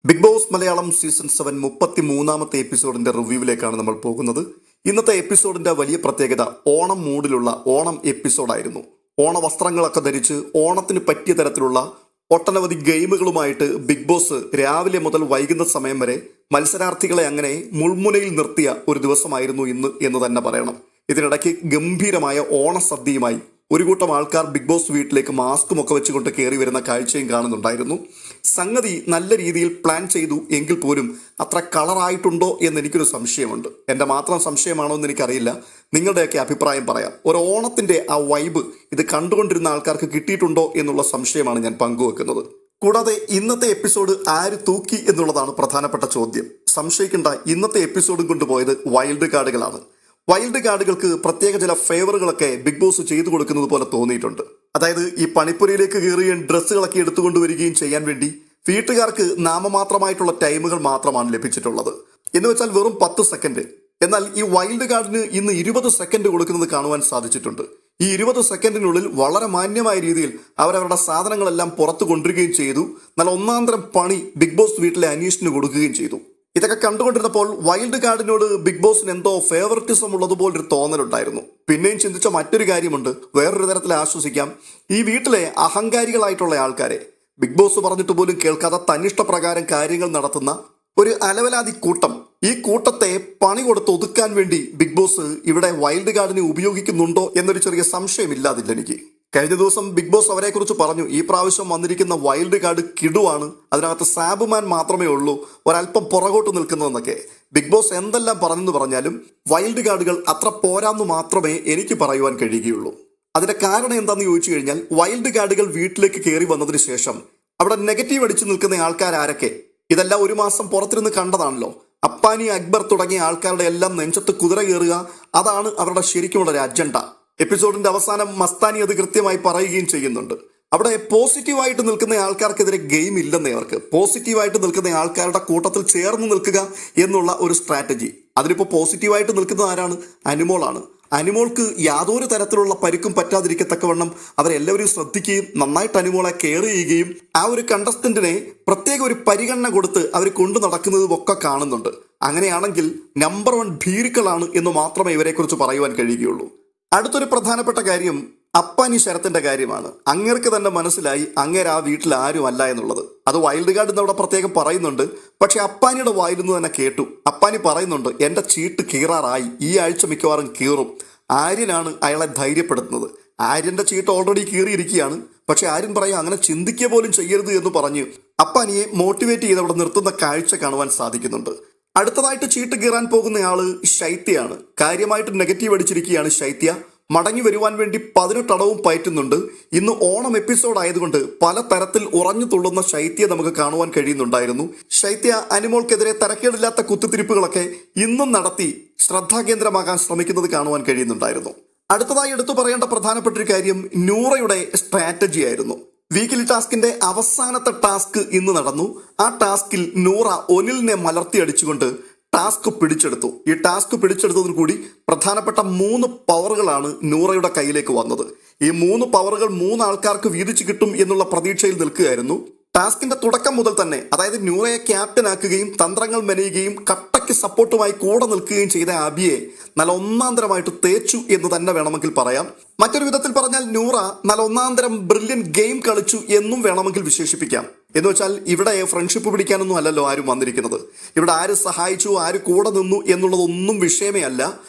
Big boss Malayalam season 7 33ാമത്തെ എപ്പിസോഡിന്റെ റിവ്യൂവിലേക്കാണ് നമ്മൾ പോകുന്നത്. ഇന്നത്തെ എപ്പിസോഡിന്റെ വലിയ പ്രത്യേകത ഓണം മൂഡിലുള്ള ഓണം എപ്പിസോഡായിരുന്നു. ഓണ വസ്ത്രങ്ങളൊക്കെ ധരിച്ച് ഓണത്തിന് പറ്റിയ തരത്തിലുള്ള ഒട്ടനവധി ഗെയിമുകളുമായിട്ട് ബിഗ് ബോസ് രാവിലെ മുതൽ വൈകുന്ന സമയം വരെ മത്സരാർത്ഥികളെ അങ്ങനെ മുൾമുനയിൽ നിർത്തിയ ഒരു ദിവസമായിരുന്നു ഇന്ന് എന്ന് തന്നെ പറയണം. ഇതിനിടയ്ക്ക് ഗംഭീരമായ ഓണസദ്യയുമായി ഒരു കൂട്ടം ആൾക്കാർ ബിഗ് ബോസ് വീട്ടിലേക്ക് മാസ്കും ഒക്കെ വെച്ചുകൊണ്ട് കയറി വരുന്ന കാഴ്ചയും കാണുന്നുണ്ടായിരുന്നു. സംഗതി നല്ല രീതിയിൽ പ്ലാൻ ചെയ്തു എങ്കിൽ പോലും അത്ര കളറായിട്ടുണ്ടോ എന്ന് എനിക്കൊരു സംശയമുണ്ട്. എൻ്റെ മാത്രം സംശയമാണോ എന്ന് എനിക്കറിയില്ല. നിങ്ങളുടെയൊക്കെ അഭിപ്രായം പറയാം. ഒരു ഓണത്തിൻ്റെ ആ വൈബ് ഇത് കണ്ടുകൊണ്ടിരുന്ന ആൾക്കാർക്ക് കിട്ടിയിട്ടുണ്ടോ എന്നുള്ള സംശയമാണ് ഞാൻ പങ്കുവെക്കുന്നത്. കൂടാതെ ഇന്നത്തെ എപ്പിസോഡ് ആര് തൂക്കി എന്നുള്ളതാണ് പ്രധാനപ്പെട്ട ചോദ്യം. സംശയിക്കേണ്ട, ഇന്നത്തെ എപ്പിസോഡും കൊണ്ടുപോയത് വൈൽഡ് കാർഡുകളാണ്. വൈൽഡ് കാർഡുകൾക്ക് പ്രത്യേക ചില ഫേവറുകളൊക്കെ ബിഗ് ബോസ് ചെയ്തു കൊടുക്കുന്നത് പോലെ തോന്നിയിട്ടുണ്ട്. അതായത് ഈ പണിപ്പുരയിലേക്ക് കയറുകയും ഡ്രസ്സുകളൊക്കെ എടുത്തുകൊണ്ടുവരികയും ചെയ്യാൻ വേണ്ടി വീട്ടുകാർക്ക് നാമമാത്രമായിട്ടുള്ള ടൈമുകൾ മാത്രമാണ് ലഭിച്ചിട്ടുള്ളത്. എന്ന് വെച്ചാൽ വെറും 10 സെക്കൻഡ്. എന്നാൽ ഈ വൈൽഡ് കാർഡിന് ഇന്ന് 20 സെക്കൻഡ് കൊടുക്കുന്നത് കാണുവാൻ സാധിച്ചിട്ടുണ്ട്. ഈ 20 സെക്കൻഡിനുള്ളിൽ വളരെ മാന്യമായ രീതിയിൽ അവരവരുടെ സാധനങ്ങളെല്ലാം പുറത്തു കൊണ്ടുവരികയും ചെയ്തു. നല്ല ഒന്നാന്തരം പണി ബിഗ് ബോസ് വീട്ടിലെ അനീഷിന് കൊടുക്കുകയും ചെയ്തു. ഇതൊക്കെ കണ്ടുകൊണ്ടിരുന്നപ്പോൾ വൈൽഡ് കാർഡിനോട് ബിഗ് ബോസിന് എന്തോ ഫേവറിറ്റിസം ഉള്ളതുപോലൊരു തോന്നലുണ്ടായിരുന്നു. പിന്നെയും ചിന്തിച്ച മറ്റൊരു കാര്യമുണ്ട്. വേറൊരു തരത്തിൽ ആശ്വസിക്കാം. ഈ വീട്ടിലെ അഹങ്കാരികളായിട്ടുള്ള ആൾക്കാരെ ബിഗ് ബോസ് പറഞ്ഞിട്ട് പോലും കേൾക്കാതെ തന്നിഷ്ടപ്രകാരം കാര്യങ്ങൾ നടത്തുന്ന ഒരു അലവലാതി കൂട്ടം, ഈ കൂട്ടത്തെ പണി കൊടുത്ത് ഒതുക്കാൻ വേണ്ടി ബിഗ് ബോസ് ഇവിടെ വൈൽഡ് കാർഡിനെ ഉപയോഗിക്കുന്നുണ്ടോ എന്നൊരു ചെറിയ സംശയമില്ലാതില്ല എനിക്ക്. കഴിഞ്ഞ ദിവസം ബിഗ് ബോസ് അവരെക്കുറിച്ച് പറഞ്ഞു, ഈ പ്രാവശ്യം വന്നിരിക്കുന്ന വൈൽഡ് കാർഡ് കിടുവാണ്, അതിനകത്ത് സാബുമാൻ മാത്രമേ ഉള്ളൂ ഒരല്പം പുറകോട്ട് നിൽക്കുന്നതെന്നൊക്കെ. ബിഗ് ബോസ് എന്തെല്ലാം പറഞ്ഞെന്ന് പറഞ്ഞാലും വൈൽഡ് കാർഡുകൾ അത്ര പോരാന്ന് മാത്രമേ എനിക്ക് പറയുവാൻ കഴിയുകയുള്ളൂ. അതിന്റെ കാരണം എന്താണെന്ന് ചോദിച്ചു കഴിഞ്ഞാൽ, വൈൽഡ് കാർഡുകൾ വീട്ടിലേക്ക് കയറി വന്നതിന് ശേഷം അവിടെ നെഗറ്റീവ് അടിച്ചു നിൽക്കുന്ന ആൾക്കാരൊക്കെ ഇതെല്ലാം ഒരു മാസം പുറത്തിരുന്ന് കണ്ടതാണല്ലോ. അപ്പാനി, അക്ബർ തുടങ്ങിയ ആൾക്കാരുടെ എല്ലാം നെഞ്ചത്ത് കുതിര കയറുക, അതാണ് അവരുടെ ശരിക്കുമുള്ള ഒരു അജണ്ട. എപ്പിസോഡിന്റെ അവസാനം മസ്താനി അത് കൃത്യമായി പറയുകയും ചെയ്യുന്നുണ്ട്. അവിടെ പോസിറ്റീവായിട്ട് നിൽക്കുന്ന ആൾക്കാർക്കെതിരെ ഗെയിം ഇല്ലെന്നേ. അവർക്ക് പോസിറ്റീവായിട്ട് നിൽക്കുന്ന ആൾക്കാരുടെ കൂട്ടത്തിൽ ചേർന്ന് നിൽക്കുക എന്നുള്ള ഒരു സ്ട്രാറ്റജി. അതിലിപ്പോൾ പോസിറ്റീവായിട്ട് നിൽക്കുന്നത് ആരാണ്? അനുമോളാണ്. അനുമോൾക്ക് യാതൊരു തരത്തിലുള്ള പരിക്കും പറ്റാതിരിക്കത്തക്കവണ്ണം അവരെല്ലാവരും ശ്രദ്ധിക്കുകയും നന്നായിട്ട് അനുമോളെ കെയർ ചെയ്യുകയും ആ ഒരു കണ്ടസ്റ്റന്റിനെ പ്രത്യേക ഒരു പരിഗണന കൊടുത്ത് അവർ കൊണ്ടു നടക്കുന്നതും ഒക്കെ കാണുന്നുണ്ട്. അങ്ങനെയാണെങ്കിൽ നമ്പർ 1 ഭീരുക്കളാണ് എന്ന് മാത്രമേ ഇവരെക്കുറിച്ച് പറയുവാൻ കഴിയുകയുള്ളൂ. അടുത്തൊരു പ്രധാനപ്പെട്ട കാര്യം അപ്പാനി ശരത്തിന്റെ കാര്യമാണ്. അങ്ങേർക്ക് തന്നെ മനസ്സിലായി അങ്ങേര് ആ വീട്ടിൽ ആരും അല്ല എന്നുള്ളത്. അത് വൈൽഡ് കാർഡ് എന്നവിടെ പ്രത്യേകം പറയുന്നുണ്ട്. പക്ഷെ അപ്പാനിയുടെ വായിൽ നിന്ന് തന്നെ കേട്ടു. അപ്പാനി പറയുന്നുണ്ട്, എന്റെ ചീട്ട് കീറാറായി, ഈ ആഴ്ച മിക്കവാറും കീറും. ആര്യനാണ് അയാളെ ധൈര്യപ്പെടുത്തുന്നത്. ആര്യന്റെ ചീട്ട് ഓൾറെഡി കീറിയിരിക്കുകയാണ്. പക്ഷെ ആര്യൻ പറയാം അങ്ങനെ ചിന്തിക്കുക പോലും ചെയ്യരുത് എന്ന് പറഞ്ഞ് അപ്പാനിയെ മോട്ടിവേറ്റ് ചെയ്ത് അവിടെ നിർത്തുന്ന കാഴ്ച കാണുവാൻ സാധിക്കുന്നുണ്ട്. അടുത്തതായിട്ട് ചീട്ട് കീറാൻ പോകുന്നയാള് ശൈത്യയാണ്. കാര്യമായിട്ട് നെഗറ്റീവ് അടിച്ചിരിക്കുകയാണ് ശൈത്യ. മടങ്ങി വരുവാൻ വേണ്ടി 18 അടവും പയറ്റുന്നുണ്ട്. ഇന്ന് ഓണം എപ്പിസോഡ് ആയതുകൊണ്ട് പല തരത്തിൽ ഉറഞ്ഞു തുള്ളുന്ന ശൈത്യ നമുക്ക് കാണുവാൻ കഴിയുന്നുണ്ടായിരുന്നു. ശൈത്യ അനുമോൾക്കെതിരെ തരക്കേടില്ലാത്ത കുത്തിത്തിരിപ്പുകളൊക്കെ ഇന്നും നടത്തി ശ്രദ്ധാകേന്ദ്രമാകാൻ ശ്രമിക്കുന്നത് കാണുവാൻ കഴിയുന്നുണ്ടായിരുന്നു. അടുത്തതായി എടുത്തു പറയേണ്ട പ്രധാനപ്പെട്ട ഒരു കാര്യം നൂറയുടെ സ്ട്രാറ്റജി ആയിരുന്നു. വീക്കിലി ടാസ്കിന്റെ അവസാനത്തെ ടാസ്ക് ഇന്ന് നടന്നു. ആ ടാസ്കിൽ നൂറ ഒനിലിനെ മലർത്തി അടിച്ചുകൊണ്ട് ടാസ്ക് പിടിച്ചെടുത്തു. ഈ ടാസ്ക് പിടിച്ചെടുത്തതിൽ കൂടി പ്രധാനപ്പെട്ട 3 പവറുകളാണ് നൂറയുടെ കയ്യിലേക്ക് വന്നത്. ഈ 3 പവറുകൾ 3 ആൾക്കാർക്ക് വീതിച്ചു കിട്ടും എന്നുള്ള പ്രതീക്ഷയിൽ നിൽക്കുകയായിരുന്നു. ടാസ്കിന്റെ തുടക്കം മുതൽ തന്നെ, അതായത് നൂറയെ ക്യാപ്റ്റൻ ആക്കുകയും തന്ത്രങ്ങൾ മെനയുകയും കട്ടയ്ക്ക് സപ്പോർട്ടുമായി കൂടെ നിൽക്കുകയും ചെയ്ത അബിയെ നല്ല ഒന്നാന്തരമായിട്ട് തേച്ചു എന്ന് തന്നെ വേണമെങ്കിൽ പറയാം. മറ്റൊരു വിധത്തിൽ പറഞ്ഞാൽ നൂറ നല്ല ഒന്നാന്തരം ബ്രില്യൻ ഗെയിം കളിച്ചു എന്നും വേണമെങ്കിൽ വിശേഷിപ്പിക്കാം. എന്ന് വെച്ചാൽ ഇവിടെ ഫ്രണ്ട്ഷിപ്പ് പിടിക്കാനൊന്നും അല്ലല്ലോ ആരും വന്നിരിക്കുന്നത്. ഇവിടെ ആര് സഹായിച്ചു, ആര് കൂടെ നിന്നു എന്നുള്ളതൊന്നും വിഷയമേ അല്ല.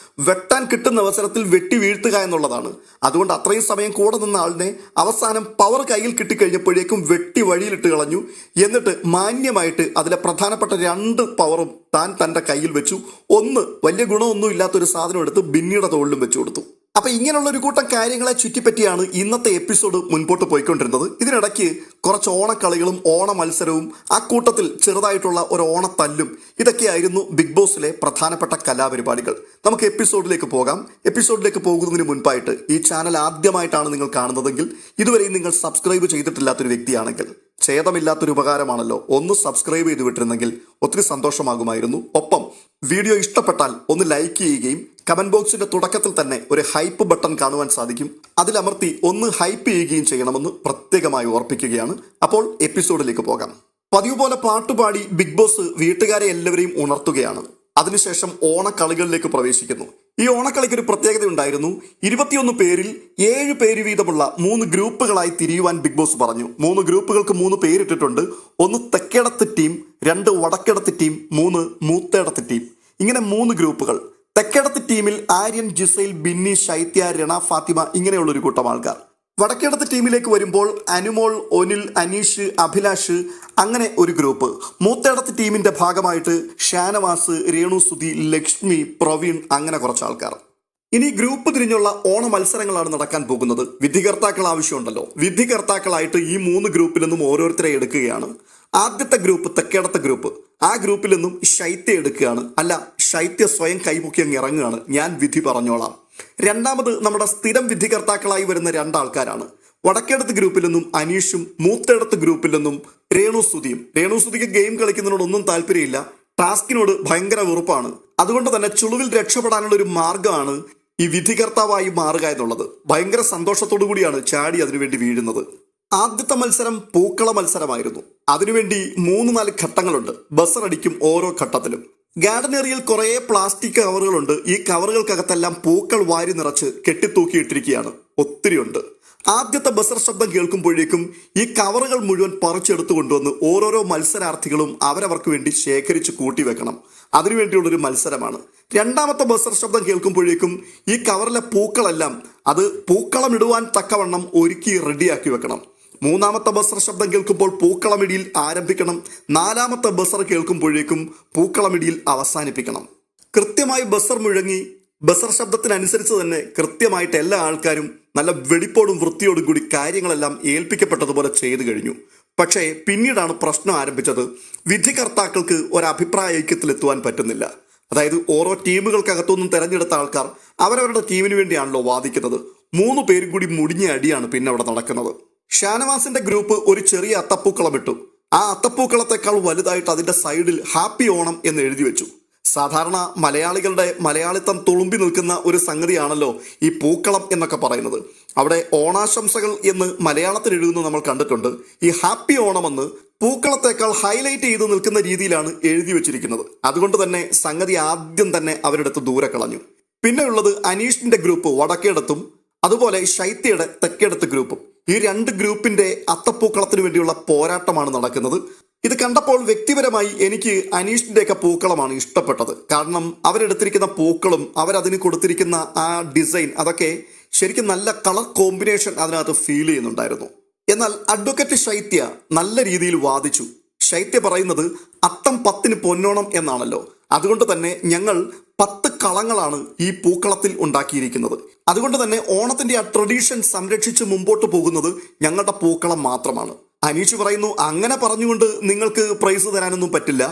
വെട്ടാൻ കിട്ടുന്ന അവസരത്തിൽ വെട്ടി വീഴ്ത്തുക എന്നുള്ളതാണ്. അതുകൊണ്ട് അത്രയും സമയം കൂടെ നിന്ന ആളിനെ അവസാനം പവർ കയ്യിൽ കിട്ടിക്കഴിഞ്ഞപ്പോഴേക്കും വെട്ടി വഴിയിലിട്ട് കളഞ്ഞു. എന്നിട്ട് മാന്യമായിട്ട് അതിലെ പ്രധാനപ്പെട്ട 2 പവറും താൻ തൻ്റെ കയ്യിൽ വെച്ചു. ഒന്ന് വലിയ ഗുണമൊന്നും ഇല്ലാത്തൊരു സാധനം എടുത്ത് ബിന്നിയുടെ തോളിലും വെച്ചു കൊടുത്തു. അപ്പൊ ഇങ്ങനെയുള്ള ഒരു കൂട്ടം കാര്യങ്ങളെ ചുറ്റിപ്പറ്റിയാണ് ഇന്നത്തെ എപ്പിസോഡ് മുൻപോട്ട് പോയിക്കൊണ്ടിരുന്നത്. ഇതിനിടയ്ക്ക് കുറച്ച് ഓണക്കളികളും ഓണ മത്സരവും ആ കൂട്ടത്തിൽ ചെറുതായിട്ടുള്ള ഒരു ഓണത്തല്ലും ഇതൊക്കെയായിരുന്നു ബിഗ് ബോസിലെ പ്രധാനപ്പെട്ട കലാപരിപാടികൾ. നമുക്ക് എപ്പിസോഡിലേക്ക് പോകാം. എപ്പിസോഡിലേക്ക് പോകുന്നതിന് മുൻപായിട്ട് ഈ ചാനൽ ആദ്യമായിട്ടാണ് നിങ്ങൾ കാണുന്നതെങ്കിൽ, ഇതുവരെയും നിങ്ങൾ സബ്സ്ക്രൈബ് ചെയ്തിട്ടില്ലാത്തൊരു വ്യക്തിയാണെങ്കിൽ ഛേദമില്ലാത്തൊരു ഉപകാരമാണല്ലോ, ഒന്ന് സബ്സ്ക്രൈബ് ചെയ്ത് വിട്ടിരുന്നെങ്കിൽ ഒത്തിരി സന്തോഷമാകുമായിരുന്നു. ഒപ്പം വീഡിയോ ഇഷ്ടപ്പെട്ടാൽ ഒന്ന് ലൈക്ക് ചെയ്യുകയും കമന്റ് ബോക്സിന്റെ തുടക്കത്തിൽ തന്നെ ഒരു ഹൈപ്പ് ബട്ടൺ കാണുവാൻ സാധിക്കും. അതിലമർത്തി ഒന്ന് ഹൈപ്പ് ചെയ്യുകയും ചെയ്യണമെന്ന് പ്രത്യേകമായി ഓർപ്പിക്കുകയാണ്. അപ്പോൾ എപ്പിസോഡിലേക്ക് പോകാം. പതിവ് പോലെ പാട്ടുപാടി ബിഗ് ബോസ് വീട്ടുകാരെ എല്ലാവരെയും ഉണർത്തുകയാണ്. അതിനുശേഷം ഓണക്കളികളിലേക്ക് പ്രവേശിക്കുന്നു. ഈ ഓണക്കളിക്ക് ഒരു പ്രത്യേകത ഉണ്ടായിരുന്നു. 21 പേരിൽ 7 പേര് വീതമുള്ള 3 ഗ്രൂപ്പുകളായി തിരിയുവാൻ ബിഗ് ബോസ് പറഞ്ഞു. 3 ഗ്രൂപ്പുകൾക്ക് 3 പേരിട്ടിട്ടുണ്ട്. 1 Thekkedath team, 2 Vadakkedath team, 3 Moothedath team. ഇങ്ങനെ 3 ഗ്രൂപ്പുകൾ. തെക്കേടത്ത് ടീമിൽ ആര്യൻ, ജിസൈൽ, ബിന്നി, ശൈത്യ, രണ, ഫാത്തിമ ഇങ്ങനെയുള്ള ഒരു കൂട്ടം ആൾക്കാർ. വടക്കേടത്ത് ടീമിലേക്ക് വരുമ്പോൾ അനുമോൾ, ഒനിൽ, അനീഷ്, അഭിലാഷ് അങ്ങനെ ഒരു ഗ്രൂപ്പ്. മൂത്തേടത്ത് ടീമിന്റെ ഭാഗമായിട്ട് ഷാനവാസ്, രേണുസുതി, ലക്ഷ്മി, പ്രവീൺ അങ്ങനെ കുറച്ച് ആൾക്കാർ. ഇനി ഗ്രൂപ്പ് തിരിഞ്ഞുള്ള ഓണ മത്സരങ്ങളാണ് നടക്കാൻ പോകുന്നത്. വിധികർത്താക്കൾ ആവശ്യമുണ്ടല്ലോ. വിധികർത്താക്കളായിട്ട് ഈ 3 ഗ്രൂപ്പിൽ നിന്നും ഓരോരുത്തരെ എടുക്കുകയാണ്. ആദ്യത്തെ ഗ്രൂപ്പ് തെക്കേടത്തെ ഗ്രൂപ്പ്. ആ ഗ്രൂപ്പിൽ നിന്നും ശൈത്യ എടുക്കുകയാണ്. അല്ല, ശൈത്യ സ്വയം കൈമുക്കി അങ്ങ് ഇറങ്ങുകയാണ്. ഞാൻ വിധി പറഞ്ഞോളാം. രണ്ടാമത് നമ്മുടെ സ്ഥിരം വിധികർത്താക്കളായി വരുന്ന 2 ആൾക്കാരാണ്. വടക്കേടത്ത് ഗ്രൂപ്പിൽ നിന്നും അനീഷും മൂത്തേടത്ത് ഗ്രൂപ്പിൽ നിന്നും രേണുസുതിയും. രേണുസുതിക്ക് ഗെയിം കളിക്കുന്നതിനോടൊന്നും താല്പര്യമില്ല. ടാസ്കിനോട് ഭയങ്കര വെറുപ്പാണ്. അതുകൊണ്ട് തന്നെ ചുളുവിൽ രക്ഷപ്പെടാനുള്ള ഒരു മാർഗമാണ് ഈ വിധികർത്താവായി മാറുക എന്നുള്ളത്. ഭയങ്കര സന്തോഷത്തോടു കൂടിയാണ് ചാടി അതിനുവേണ്ടി വീഴുന്നത്. ആദ്യത്തെ മത്സരം പൂക്കള മത്സരമായിരുന്നു. അതിനുവേണ്ടി 3-4 ഘട്ടങ്ങളുണ്ട്. ബസർ അടിക്കും ഓരോ ഘട്ടത്തിലും. ഗാർഡൻ ഏരിയയിൽ കുറേ പ്ലാസ്റ്റിക് കവറുകളുണ്ട്. ഈ കവറുകൾക്കകത്തെല്ലാം പൂക്കൾ വാരി നിറച്ച് കെട്ടിത്തൂക്കിയിട്ടിരിക്കുകയാണ്. ഒത്തിരിയുണ്ട്. ആദ്യത്തെ ബസർ ശബ്ദം കേൾക്കുമ്പോഴേക്കും ഈ കവറുകൾ മുഴുവൻ പറിച്ചെടുത്തു കൊണ്ടുവന്ന് ഓരോരോ മത്സരാർത്ഥികളും അവരവർക്ക് വേണ്ടി ശേഖരിച്ച് കൂട്ടിവെക്കണം. അതിനുവേണ്ടിയുള്ളൊരു മത്സരമാണ്. രണ്ടാമത്തെ ബസർ ശബ്ദം കേൾക്കുമ്പോഴേക്കും ഈ കവറിലെ പൂക്കളെല്ലാം അത് പൂക്കളമിടുവാൻ തക്കവണ്ണം ഒരുക്കി റെഡിയാക്കി വെക്കണം. മൂന്നാമത്തെ ബസർ ശബ്ദം കേൾക്കുമ്പോൾ പൂക്കളമിടിയിൽ ആരംഭിക്കണം. 4ാമത്തെ ബസർ കേൾക്കുമ്പോഴേക്കും പൂക്കളമിടിയിൽ അവസാനിപ്പിക്കണം. കൃത്യമായി ബസർ മുഴങ്ങി ബസർ ശബ്ദത്തിനനുസരിച്ച് തന്നെ കൃത്യമായിട്ട് എല്ലാ ആൾക്കാരും നല്ല വെടിപ്പോടും വൃത്തിയോടും കൂടി കാര്യങ്ങളെല്ലാം ഏൽപ്പിക്കപ്പെട്ടതുപോലെ ചെയ്തു കഴിഞ്ഞു. പക്ഷേ പിന്നീടാണ് പ്രശ്നം ആരംഭിച്ചത്. വിധികർത്താക്കൾക്ക് ഒരഭിപ്രായ ഐക്യത്തിലെത്തുവാൻ പറ്റുന്നില്ല. അതായത് ഓരോ ടീമുകൾക്കകത്തുനിന്നും തെരഞ്ഞെടുത്ത ആൾക്കാർ അവരവരുടെ ടീമിന് വേണ്ടിയാണല്ലോ വാദിക്കുന്നത്. 3 പേരും കൂടി മുടിഞ്ഞ അടിയാണ് പിന്നെ അവിടെ നടക്കുന്നത്. ഷാനവാസിന്റെ ഗ്രൂപ്പ് ഒരു ചെറിയ അത്തപ്പൂക്കളം ഇട്ടു. ആ അത്തപ്പൂക്കളത്തെക്കാൾ വലുതായിട്ട് അതിന്റെ സൈഡിൽ ഹാപ്പി ഓണം എന്ന് എഴുതി വെച്ചു. സാധാരണ മലയാളികളുടെ മലയാളിത്തം തുളുമ്പി നിൽക്കുന്ന ഒരു സംഗതിയാണല്ലോ ഈ പൂക്കളം എന്നൊക്കെ പറയുന്നത്. അവിടെ ഓണാശംസകൾ എന്ന് മലയാളത്തിൽ എഴുതുന്നത് നമ്മൾ കണ്ടിട്ടുണ്ട്. ഈ ഹാപ്പി ഓണം എന്ന് പൂക്കളത്തേക്കാൾ ഹൈലൈറ്റ് ചെയ്ത് നിൽക്കുന്ന രീതിയിലാണ് എഴുതി വെച്ചിരിക്കുന്നത്. അതുകൊണ്ട് തന്നെ സംഗതി ആദ്യം തന്നെ അവരെടുത്ത് ദൂരെ കളഞ്ഞു. പിന്നെയുള്ളത് അനീഷിന്റെ ഗ്രൂപ്പ് വടക്കേടത്തും അതുപോലെ ശൈത്യയുടെ തെക്കേടത്ത് ഗ്രൂപ്പും. ഈ 2 ഗ്രൂപ്പിന്റെ അത്തപ്പൂക്കളത്തിന് വേണ്ടിയുള്ള പോരാട്ടമാണ് നടക്കുന്നത്. ഇത് കണ്ടപ്പോൾ വ്യക്തിപരമായി എനിക്ക് അനീഷിന്റെയൊക്കെ പൂക്കളമാണ് ഇഷ്ടപ്പെട്ടത്. കാരണം അവരെടുത്തിരിക്കുന്ന പൂക്കളും അവരതിന് കൊടുത്തിരിക്കുന്ന ആ ഡിസൈൻ അതൊക്കെ ശരിക്കും നല്ല കളർ കോമ്പിനേഷൻ അതിനകത്ത് ഫീൽ ചെയ്യുന്നുണ്ടായിരുന്നു. എന്നാൽ അഡ്വക്കേറ്റ് ശൈത്യ നല്ല രീതിയിൽ വാദിച്ചു. ശൈത്യ പറയുന്നത് അത്തം 10-ന് പൊന്നോണം എന്നാണല്ലോ. അതുകൊണ്ട് തന്നെ ഞങ്ങൾ 10 കളങ്ങളാണ് ഈ പൂക്കളത്തിൽ ഉണ്ടാക്കിയിരിക്കുന്നത്. അതുകൊണ്ട് തന്നെ ഓണത്തിന്റെ ആ ട്രഡീഷൻ സംരക്ഷിച്ച് മുമ്പോട്ട് പോകുന്നത് ഞങ്ങളുടെ പൂക്കളം മാത്രമാണ്. അനീഷ് പറയുന്നു, അങ്ങനെ പറഞ്ഞുകൊണ്ട് നിങ്ങൾക്ക് പ്രൈസ് തരാനൊന്നും പറ്റില്ല.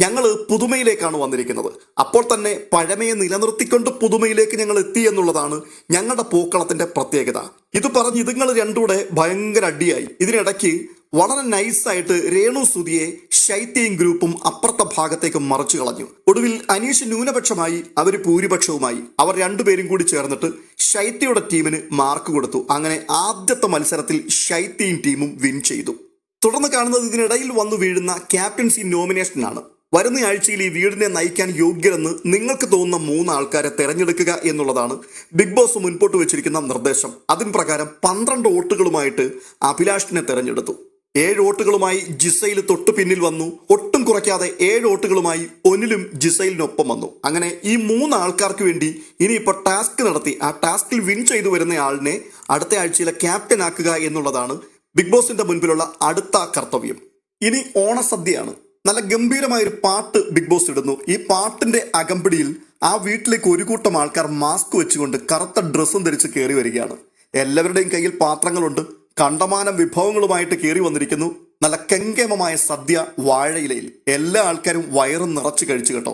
ഞങ്ങൾ പുതുമയിലേക്കാണ് വന്നിരിക്കുന്നത്. അപ്പോൾ തന്നെ പഴമയെ നിലനിർത്തിക്കൊണ്ട് പുതുമയിലേക്ക് ഞങ്ങൾ എത്തി എന്നുള്ളതാണ് ഞങ്ങളുടെ പൂക്കളത്തിന്റെ പ്രത്യേകത. ഇത് പറഞ്ഞ് ഇതുങ്ങൾ രണ്ടുകൂടെ ഭയങ്കര അടിയായി. ഇതിനിടയ്ക്ക് വളരെ നൈസായിട്ട് രേണുസുതിയെ ശൈത്യയും ഗ്രൂപ്പും അപ്പുറത്തെ ഭാഗത്തേക്ക് മറച്ചു കളഞ്ഞു. ഒടുവിൽ അനീഷ് ന്യൂനപക്ഷമായി, അവർ ഭൂരിപക്ഷവുമായി. അവർ 2 പേരും കൂടി ചേർന്നിട്ട് ശൈത്യയുടെ ടീമിന് മാർക്ക് കൊടുത്തു. അങ്ങനെ ആദ്യത്തെ മത്സരത്തിൽ ശൈത്യയും ടീമും വിൻ ചെയ്തു. തുടർന്ന് കാണുന്നത് ഇതിനിടയിൽ വന്നു വീഴുന്ന ക്യാപ്റ്റൻസി നോമിനേഷനാണ്. വരുന്ന ആഴ്ചയിൽ ഈ വീടിനെ നയിക്കാൻ യോഗ്യരെന്ന് നിങ്ങൾക്ക് തോന്നുന്ന 3 ആൾക്കാരെ തെരഞ്ഞെടുക്കുക എന്നുള്ളതാണ് ബിഗ് ബോസ് മുൻപോട്ട് വെച്ചിരിക്കുന്ന നിർദ്ദേശം. അതിന് പ്രകാരം 12 വോട്ടുകളുമായിട്ട് അഭിലാഷിനെ തെരഞ്ഞെടുത്തു. 7 വോട്ടുകളുമായി ജിസൈൽ തൊട്ടു പിന്നിൽ വന്നു. ഒട്ടും കുറയ്ക്കാതെ 7 വോട്ടുകളുമായി ഒനിലും ജിസൈലിനൊപ്പം വന്നു. അങ്ങനെ ഈ 3 ആൾക്കാർക്ക് വേണ്ടി ഇനിയിപ്പോൾ ടാസ്ക് നടത്തി ആ ടാസ്കിൽ വിൻ ചെയ്തു വരുന്ന ആളിനെ അടുത്ത ആഴ്ചയിലെ ക്യാപ്റ്റൻ ആക്കുക എന്നുള്ളതാണ് ബിഗ് ബോസിന്റെ മുൻപിലുള്ള അടുത്ത കർത്തവ്യം. ഇനി ഓണസദ്യയാണ്. നല്ല ഗംഭീരമായൊരു പാട്ട് ബിഗ് ബോസ് ഇടുന്നു. ഈ പാട്ടിന്റെ അകമ്പടിയിൽ ആ വീട്ടിലേക്ക് ഒരു കൂട്ടം ആൾക്കാർ മാസ്ക് വെച്ചുകൊണ്ട് കറുത്ത ഡ്രസ്സും ധരിച്ച് കയറി വരികയാണ്. എല്ലാവരുടെയും കയ്യിൽ പാത്രങ്ങളുണ്ട്. കണ്ടമാനം വിഭവങ്ങളുമായിട്ട് കയറി വന്നിരിക്കുന്നു. നല്ല കെങ്കേമമായ സദ്യ വാഴയിലയിൽ. എല്ലാ ആൾക്കാരും വയറും നിറച്ച് കഴിച്ചു കേട്ടോ.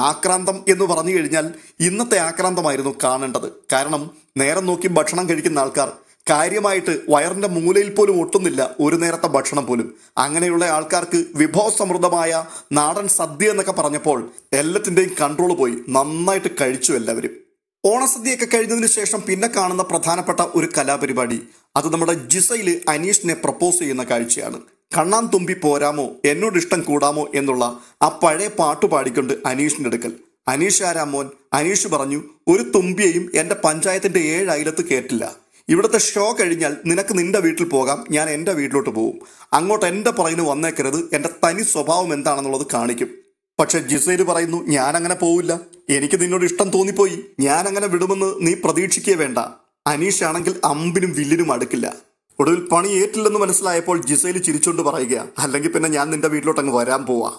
ആക്രാന്തം എന്ന് പറഞ്ഞു കഴിഞ്ഞാൽ ഇന്നത്തെ ആക്രാന്തമായിരുന്നു കാണേണ്ടത്. കാരണം നേരം നോക്കി ഭക്ഷണം കഴിക്കുന്ന ആൾക്കാർ കാര്യമായിട്ട് വയറിന്റെ മൂലയിൽ പോലും ഒട്ടുന്നില്ല ഒരു നേരത്തെ ഭക്ഷണം പോലും. അങ്ങനെയുള്ള ആൾക്കാർക്ക് വിഭവസമൃദ്ധമായ നാടൻ സദ്യ എന്നൊക്കെ പറഞ്ഞപ്പോൾ എല്ലാത്തിൻ്റെയും കൺട്രോൾ പോയി. നന്നായിട്ട് കഴിച്ചു എല്ലാവരും. ഓണസദ്യയൊക്കെ കഴിഞ്ഞതിന് ശേഷം പിന്നെ കാണുന്ന പ്രധാനപ്പെട്ട ഒരു കലാപരിപാടി അത് നമ്മുടെ ജിസൈൽ അനീഷിനെ പ്രപ്പോസ് ചെയ്യുന്ന കാഴ്ചയാണ്. കണ്ണാൻ തുമ്പി പോരാമോ എന്നോട് ഇഷ്ടം കൂടാമോ എന്നുള്ള ആ പഴയ പാട്ട് പാടിക്കൊണ്ട് അനീഷിന്റെ അടുക്കൽ. അനീഷ് ആരാ മോൻ? അനീഷ് പറഞ്ഞു, ഒരു തുമ്പിയെയും എൻ്റെ പഞ്ചായത്തിന്റെ 7 അയലത്ത് കേട്ടില്ല. ഇവിടുത്തെ ഷോ കഴിഞ്ഞാൽ നിനക്ക് നിന്റെ വീട്ടിൽ പോകാം, ഞാൻ എൻ്റെ വീട്ടിലോട്ട് പോകും. അങ്ങോട്ട് എൻ്റെ പുറകിന് വന്നേക്കരുത്, എൻ്റെ തനി സ്വഭാവം എന്താണെന്നുള്ളത് കാണിക്കും. പക്ഷെ ജിസേല് പറയുന്നു, ഞാൻ അങ്ങനെ പോവില്ല, എനിക്ക് നിന്നോട് ഇഷ്ടം തോന്നിപ്പോയി, ഞാൻ അങ്ങനെ വിടുമെന്ന് നീ പ്രതീക്ഷിക്കേ വേണ്ട. അനീഷ് ആണെങ്കിൽ അമ്പിനും വില്ലിനും അടുക്കില്ല. ഒടുവിൽ പണി ഏറ്റില്ലെന്ന് മനസ്സിലായപ്പോൾ ജിസേല് ചിരിച്ചുകൊണ്ട് പറയുക, അല്ലെങ്കിൽ പിന്നെ ഞാൻ നിന്റെ വീട്ടിലോട്ട് അങ്ങ് വരാൻ പോവാ.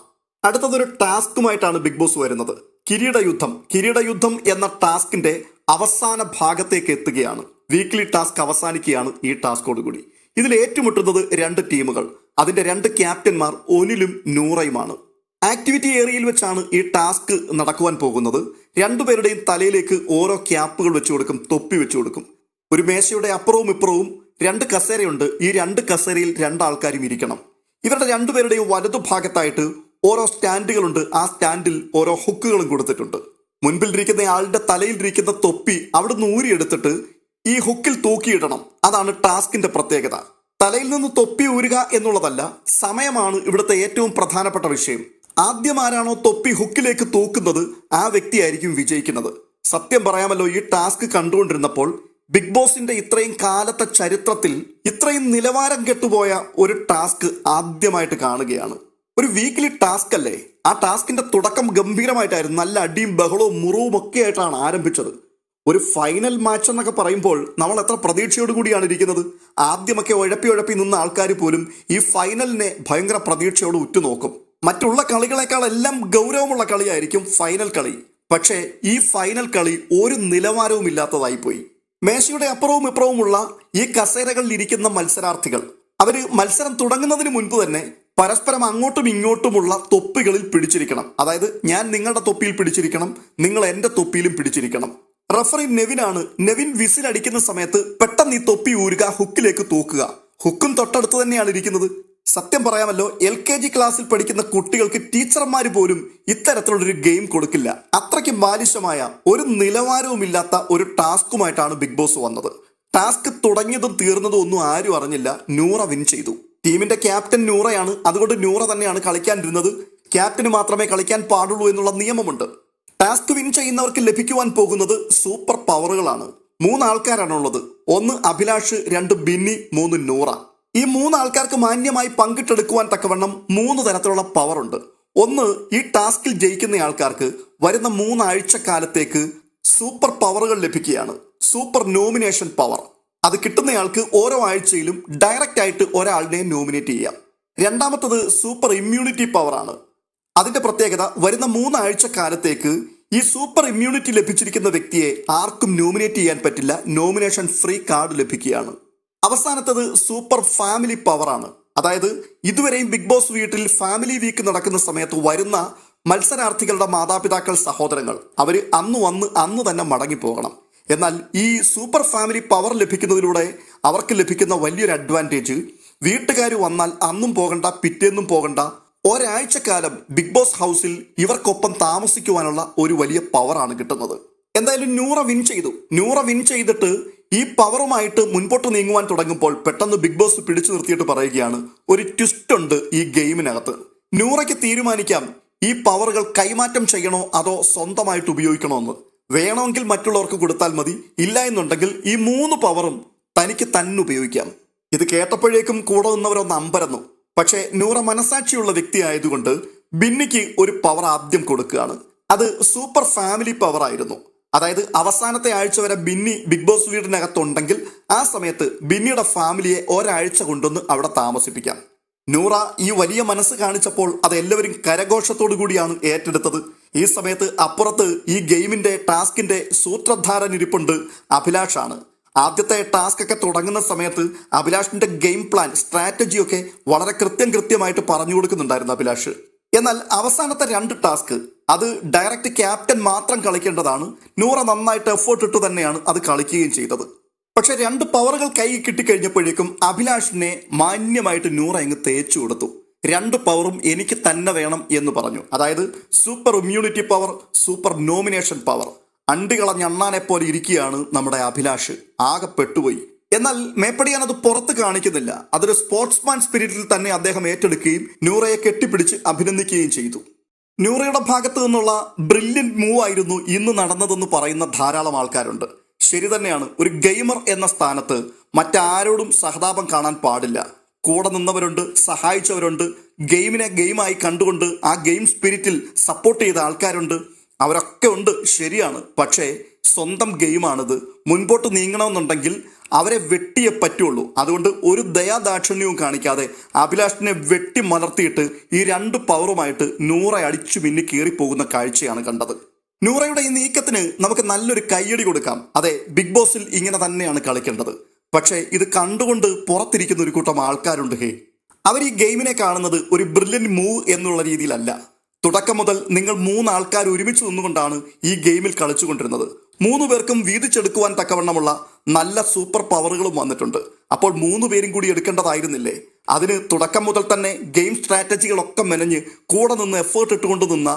അടുത്തതൊരു ടാസ്കുമായിട്ടാണ് ബിഗ് ബോസ് വരുന്നത്. കിരീടയുദ്ധം എന്ന ടാസ്കിന്റെ അവസാന ഭാഗത്തേക്ക് എത്തുകയാണ്. വീക്ക്ലി ടാസ്ക് അവസാനിക്കുകയാണ് ഈ ടാസ്കോടുകൂടി. ഇതിൽ ഏറ്റുമുട്ടുന്നത് 2 ടീമുകൾ. അതിന്റെ 2 ക്യാപ്റ്റന്മാർ ഒനിലും നൂറയുമാണ്. ആക്ടിവിറ്റി ഏരിയയിൽ വെച്ചാണ് ഈ ടാസ്ക് നടക്കുവാൻ പോകുന്നത്. 2 പേരുടെയും തലയിലേക്ക് ഓരോ ക്യാപ്പുകൾ വെച്ചു കൊടുക്കും, തൊപ്പി വെച്ചു കൊടുക്കും. ഒരു മേശയുടെ അപ്പുറവും ഇപ്പുറവും 2 കസേരയുണ്ട്. ഈ 2 കസേരയിൽ 2 ആൾക്കാരും ഇരിക്കണം. ഇവരുടെ 2 പേരുടെയും വലതുഭാഗത്തായിട്ട് ഓരോ സ്റ്റാൻഡുകളുണ്ട്. ആ സ്റ്റാൻഡിൽ ഓരോ ഹുക്കുകളും കൊടുത്തിട്ടുണ്ട്. മുൻപിൽ ഇരിക്കുന്ന ആളുടെ തലയിൽ ഇരിക്കുന്ന തൊപ്പി അവിടുന്ന് ഊരിയെടുത്തിട്ട് ഈ ഹുക്കിൽ തൂക്കിയിടണം. അതാണ് ടാസ്കിന്റെ പ്രത്യേകത. തലയിൽ നിന്ന് തൊപ്പി ഊരുക എന്നുള്ളതല്ല, സമയമാണ് ഇവിടുത്തെ ഏറ്റവും പ്രധാനപ്പെട്ട വിഷയം. ആദ്യം ആരാണോ തൊപ്പി ഹുക്കിലേക്ക് തൂക്കുന്നത് ആ വ്യക്തിയായിരിക്കും വിജയിക്കുന്നത്. സത്യം പറയാമല്ലോ, ഈ ടാസ്ക് കണ്ടുകൊണ്ടിരുന്നപ്പോൾ ബിഗ് ബോസിന്റെ ഇത്രയും കാലത്തെ ചരിത്രത്തിൽ ഇത്രയും നിലവാരം കെട്ടുപോയ ഒരു ടാസ്ക് ആദ്യമായിട്ട് കാണുകയാണ്. ഒരു വീക്ക്ലി ടാസ്ക് അല്ലേ? ആ ടാസ്കിന്റെ തുടക്കം ഗംഭീരമായിട്ടായിരുന്നു. നല്ല അടിയും ബഹളവും മുറിവും ഒക്കെ ആയിട്ടാണ് ആരംഭിച്ചത്. ഒരു ഫൈനൽ മാച്ച് എന്നൊക്കെ പറയുമ്പോൾ നമ്മൾ എത്ര പ്രതീക്ഷയോടുകൂടിയാണ് ഇരിക്കുന്നത്. ആദ്യമൊക്കെ ഉഴപ്പി നിന്ന ആൾക്കാർ പോലും ഈ ഫൈനലിനെ ഭയങ്കര പ്രതീക്ഷയോട് ഉറ്റുനോക്കും. മറ്റുള്ള കളികളെക്കാളെല്ലാം ഗൗരവമുള്ള കളിയായിരിക്കും ഫൈനൽ കളി. പക്ഷേ ഈ ഫൈനൽ കളി ഒരു നിലവാരവും ഇല്ലാത്തതായി പോയി. മേശയുടെ അപ്പുറവും ഇപ്പുറവുമുള്ള ഈ കസേരകളിൽ ഇരിക്കുന്ന മത്സരാർത്ഥികൾ അവര് മത്സരം തുടങ്ങുന്നതിന് മുൻപ് തന്നെ പരസ്പരം അങ്ങോട്ടും ഇങ്ങോട്ടുമുള്ള തൊപ്പികളിൽ പിടിച്ചിരിക്കണം. അതായത് ഞാൻ നിങ്ങളുടെ തൊപ്പിയിൽ പിടിച്ചിരിക്കണം, നിങ്ങൾ എൻ്റെ തൊപ്പിയിലും പിടിച്ചിരിക്കണം. റഫറി നെവിനാണ്. നെവിൻ വിസിൽ അടിക്കുന്ന സമയത്ത് പെട്ടെന്ന് ഈ തൊപ്പി ഊരുക, ഹുക്കിലേക്ക് തൂക്കുക. ഹുക്കും തൊട്ടടുത്ത് തന്നെയാണ് ഇരിക്കുന്നത്. സത്യം പറയാമല്ലോ, LKG ക്ലാസ്സിൽ പഠിക്കുന്ന കുട്ടികൾക്ക് ടീച്ചർമാർ പോലും ഇത്തരത്തിലുള്ളൊരു ഗെയിം കൊടുക്കില്ല. അത്രയ്ക്ക് ബാലിശമായ ഒരു നിലവാരവുമില്ലാത്ത ഒരു ടാസ്കുമായിട്ടാണ് ബിഗ് ബോസ് വന്നത്. ടാസ്ക് തുടങ്ങിയതും തീർന്നതും ഒന്നും ആരും അറിഞ്ഞില്ല. നൂറ വിൻ ചെയ്തു. ടീമിന്റെ ക്യാപ്റ്റൻ നൂറയാണ്. അതുകൊണ്ട് നൂറ തന്നെയാണ് കളിക്കാനിരുന്നത്. ക്യാപ്റ്റന് മാത്രമേ കളിക്കാൻ പാടുള്ളൂ എന്നുള്ള നിയമമുണ്ട്. ടാസ്ക് വിൻ ചെയ്യുന്നവർക്ക് ലഭിക്കുവാൻ പോകുന്നത് സൂപ്പർ പവറുകളാണ്. 3 ആൾക്കാരാണുള്ളത്. 1 അഭിലാഷ്, 2 ബിന്നി, 3 നൂറ. ഈ 3 ആൾക്കാർക്ക് മാന്യമായി പങ്കിട്ടെടുക്കുവാൻ തക്കവണ്ണം 3 തരത്തിലുള്ള പവർ ഉണ്ട്. ഒന്ന്, ഈ ടാസ്കിൽ ജയിക്കുന്ന ആൾക്കാർക്ക് വരുന്ന 3 ആഴ്ചക്കാലത്തേക്ക് സൂപ്പർ പവറുകൾ ലഭിക്കുകയാണ്. Super nomination power. അത് കിട്ടുന്നയാൾക്ക് ഓരോ ആഴ്ചയിലും ഡയറക്റ്റ് ആയിട്ട് ഒരാളിനെ നോമിനേറ്റ് ചെയ്യാം. രണ്ടാമത്തത് സൂപ്പർ ഇമ്മ്യൂണിറ്റി പവറാണ്. അതിന്റെ പ്രത്യേകത, വരുന്ന 3 ആഴ്ചക്കാലത്തേക്ക് ഈ സൂപ്പർ ഇമ്മ്യൂണിറ്റി ലഭിച്ചിരിക്കുന്ന വ്യക്തിയെ ആർക്കും നോമിനേറ്റ് ചെയ്യാൻ പറ്റില്ല. നോമിനേഷൻ ഫ്രീ കാർഡ് ലഭിക്കുകയാണ്. അവസാനത്തത് സൂപ്പർ ഫാമിലി പവറാണ്. അതായത് ഇതുവരെയും ബിഗ് ബോസ് വീട്ടിൽ ഫാമിലി വീക്ക് നടക്കുന്ന സമയത്ത് വരുന്ന മത്സരാർത്ഥികളുടെ മാതാപിതാക്കൾ, സഹോദരങ്ങൾ അവര് അന്ന് തന്നെ മടങ്ങിപ്പോകണം. എന്നാൽ ഈ സൂപ്പർ ഫാമിലി പവർ ലഭിക്കുന്നതിലൂടെ അവർക്ക് ലഭിക്കുന്ന വലിയൊരു അഡ്വാൻറ്റേജ്, വീട്ടുകാർ വന്നാൽ അന്നും പോകണ്ട, പിറ്റേന്നും പോകണ്ട, ഒരാഴ്ചക്കാലം ബിഗ് ബോസ് ഹൗസിൽ ഇവർക്കൊപ്പം താമസിക്കുവാനുള്ള ഒരു വലിയ പവറാണ് കിട്ടുന്നത്. എന്തായാലും നൂറ വിൻ ചെയ്തിട്ട് ഈ പവറുമായിട്ട് മുൻപോട്ട് നീങ്ങുവാൻ തുടങ്ങുമ്പോൾ പെട്ടെന്ന് ബിഗ് ബോസ് പിടിച്ചു നിർത്തിയിട്ട് പറയുകയാണ്, ഒരു ട്വിസ്റ്റ് ഉണ്ട് ഈ ഗെയിമിനകത്ത്. നൂറയ്ക്ക് തീരുമാനിക്കാം ഈ പവറുകൾ കൈമാറ്റം ചെയ്യണോ അതോ സ്വന്തമായിട്ട് ഉപയോഗിക്കണോ എന്ന്. വേണമെങ്കിൽ മറ്റുള്ളവർക്ക് കൊടുത്താൽ മതി, ഇല്ല എന്നുണ്ടെങ്കിൽ ഈ 3 പവറും തനിക്ക് തന്നെ ഉപയോഗിക്കാം. ഇത് കേട്ടപ്പോഴേക്കും കൂടെ നിന്നവരൊന്ന് അമ്പരന്നു. പക്ഷേ നൂറ മനസാക്ഷിയുള്ള വ്യക്തി ആയതുകൊണ്ട് ബിന്നിക്ക് ഒരു പവർ ആദ്യം കൊടുക്കുകയാണ്. അത് സൂപ്പർ ഫാമിലി പവർ ആയിരുന്നു. അതായത് അവസാനത്തെ ആഴ്ച വരെ ബിന്നി ബിഗ് ബോസ് വീടിനകത്തുണ്ടെങ്കിൽ ആ സമയത്ത് ബിന്നിയുടെ ഫാമിലിയെ ഒരാഴ്ച കൊണ്ടൊന്ന് അവിടെ താമസിപ്പിക്കാം. നൂറ ഈ വലിയ മനസ്സ് കാണിച്ചപ്പോൾ അത് എല്ലാവരും കരഘോഷത്തോടു കൂടിയാണ് ഏറ്റെടുത്തത്. ഈ സമയത്ത് അപ്പുറത്ത് ഈ ഗെയിമിന്റെ ടാസ്കിന്റെ സൂത്രധാരനിരിപ്പുണ്ട് അഭിലാഷാണ്. ആദ്യത്തെ ടാസ്ക് ഒക്കെ തുടങ്ങുന്ന സമയത്ത് അഭിലാഷിന്റെ ഗെയിം പ്ലാൻ, സ്ട്രാറ്റജിയൊക്കെ വളരെ കൃത്യമായിട്ട് പറഞ്ഞു കൊടുക്കുന്നുണ്ടായിരുന്നു അഭിലാഷ്. എന്നാൽ അവസാനത്തെ 2 ടാസ്ക് അത് ഡയറക്റ്റ് ക്യാപ്റ്റൻ മാത്രം കളിക്കേണ്ടതാണ്. നൂറ നന്നായിട്ട് എഫേർട്ട് ഇട്ട് തന്നെയാണ് അത് കളിക്കുകയും ചെയ്തത്. പക്ഷെ 2 പവറുകൾ കൈ കിട്ടിക്കഴിഞ്ഞപ്പോഴേക്കും അഭിലാഷിനെ മാന്യമായിട്ട് നൂറ അങ്ങ് തേച്ചു കൊടുത്തു. 2 പവറും എനിക്ക് തന്നെ വേണം എന്ന് പറഞ്ഞു. അതായത് super immunity power, super nomination power. അണ്ടികളഞ്ഞണ്ണാനെ പോലെ ഇരിക്കുകയാണ് നമ്മുടെ അഭിലാഷ്. ആകെ പെട്ടുപോയി. എന്നാൽ മേപ്പടിയാൻ അത് പുറത്ത് കാണിക്കുന്നില്ല. അതൊരു സ്പോർട്സ്മാൻ സ്പിരിറ്റിൽ തന്നെ അദ്ദേഹം ഏറ്റെടുക്കുകയും നൂറയെ കെട്ടിപ്പിടിച്ച് അഭിനന്ദിക്കുകയും ചെയ്തു. നൂറയുടെ ഭാഗത്തു നിന്നുള്ള ബ്രില്യന്റ് മൂവ് ആയിരുന്നു ഇന്ന് നടന്നതെന്ന് പറയുന്ന ധാരാളം ആൾക്കാരുണ്ട്. ശരി തന്നെയാണ്. ഒരു ഗെയിമർ എന്ന സ്ഥാനത്ത് മറ്റാരോടും സഹതാപം കാണാൻ പാടില്ല. കൂടെ നിന്നവരുണ്ട്, സഹായിച്ചവരുണ്ട്, ഗെയിമിനെ ഗെയിമായി കണ്ടുകൊണ്ട് ആ ഗെയിം സ്പിരിറ്റിൽ സപ്പോർട്ട് ചെയ്ത ആൾക്കാരുണ്ട്. അവരൊക്കെ ഉണ്ട്, ശരിയാണ്. പക്ഷേ സ്വന്തം ഗെയിമാണിത്. മുൻപോട്ട് നീങ്ങണമെന്നുണ്ടെങ്കിൽ അവരെ വെട്ടിയേ പറ്റുള്ളൂ. അതുകൊണ്ട് ഒരു ദയാദാക്ഷിണ്യവും കാണിക്കാതെ അഭിലാഷിനെ വെട്ടി മലർത്തിയിട്ട് ഈ രണ്ട് പവറുമായിട്ട് നൂറ അടിച്ചു മിന്നി കയറിപ്പോകുന്ന കാഴ്ചയാണ് കണ്ടത്. നൂറയുടെ ഈ നീക്കത്തിന് നമുക്ക് നല്ലൊരു കയ്യടി കൊടുക്കാം. അതെ, ബിഗ് ബോസിൽ ഇങ്ങനെ തന്നെയാണ് കളിക്കേണ്ടത്. പക്ഷേ ഇത് കണ്ടുകൊണ്ട് പുറത്തിരിക്കുന്ന ഒരു കൂട്ടം ആൾക്കാരുണ്ട്. അവർ ഈ ഗെയിമിനെ കാണുന്നത് ഒരു ബ്രില്യന്റ് മൂവ് എന്നുള്ള രീതിയിലല്ല. തുടക്കം മുതൽ നിങ്ങൾ 3 ആൾക്കാർ ഒരുമിച്ച് നിന്നുകൊണ്ടാണ് ഈ ഗെയിമിൽ കളിച്ചുകൊണ്ടിരുന്നത്. 3 പേർക്കും വീതിച്ചെടുക്കുവാൻ തക്കവണ്ണമുള്ള നല്ല സൂപ്പർ പവറുകളും വന്നിട്ടുണ്ട്. അപ്പോൾ 3 പേരും കൂടി എടുക്കേണ്ടതായിരുന്നില്ലേ? അതിന് തുടക്കം മുതൽ തന്നെ ഗെയിം സ്ട്രാറ്റജികളൊക്കെ മെനഞ്ഞ് കൂടെ നിന്ന് എഫേർട്ട് ഇട്ടുകൊണ്ട് നിന്ന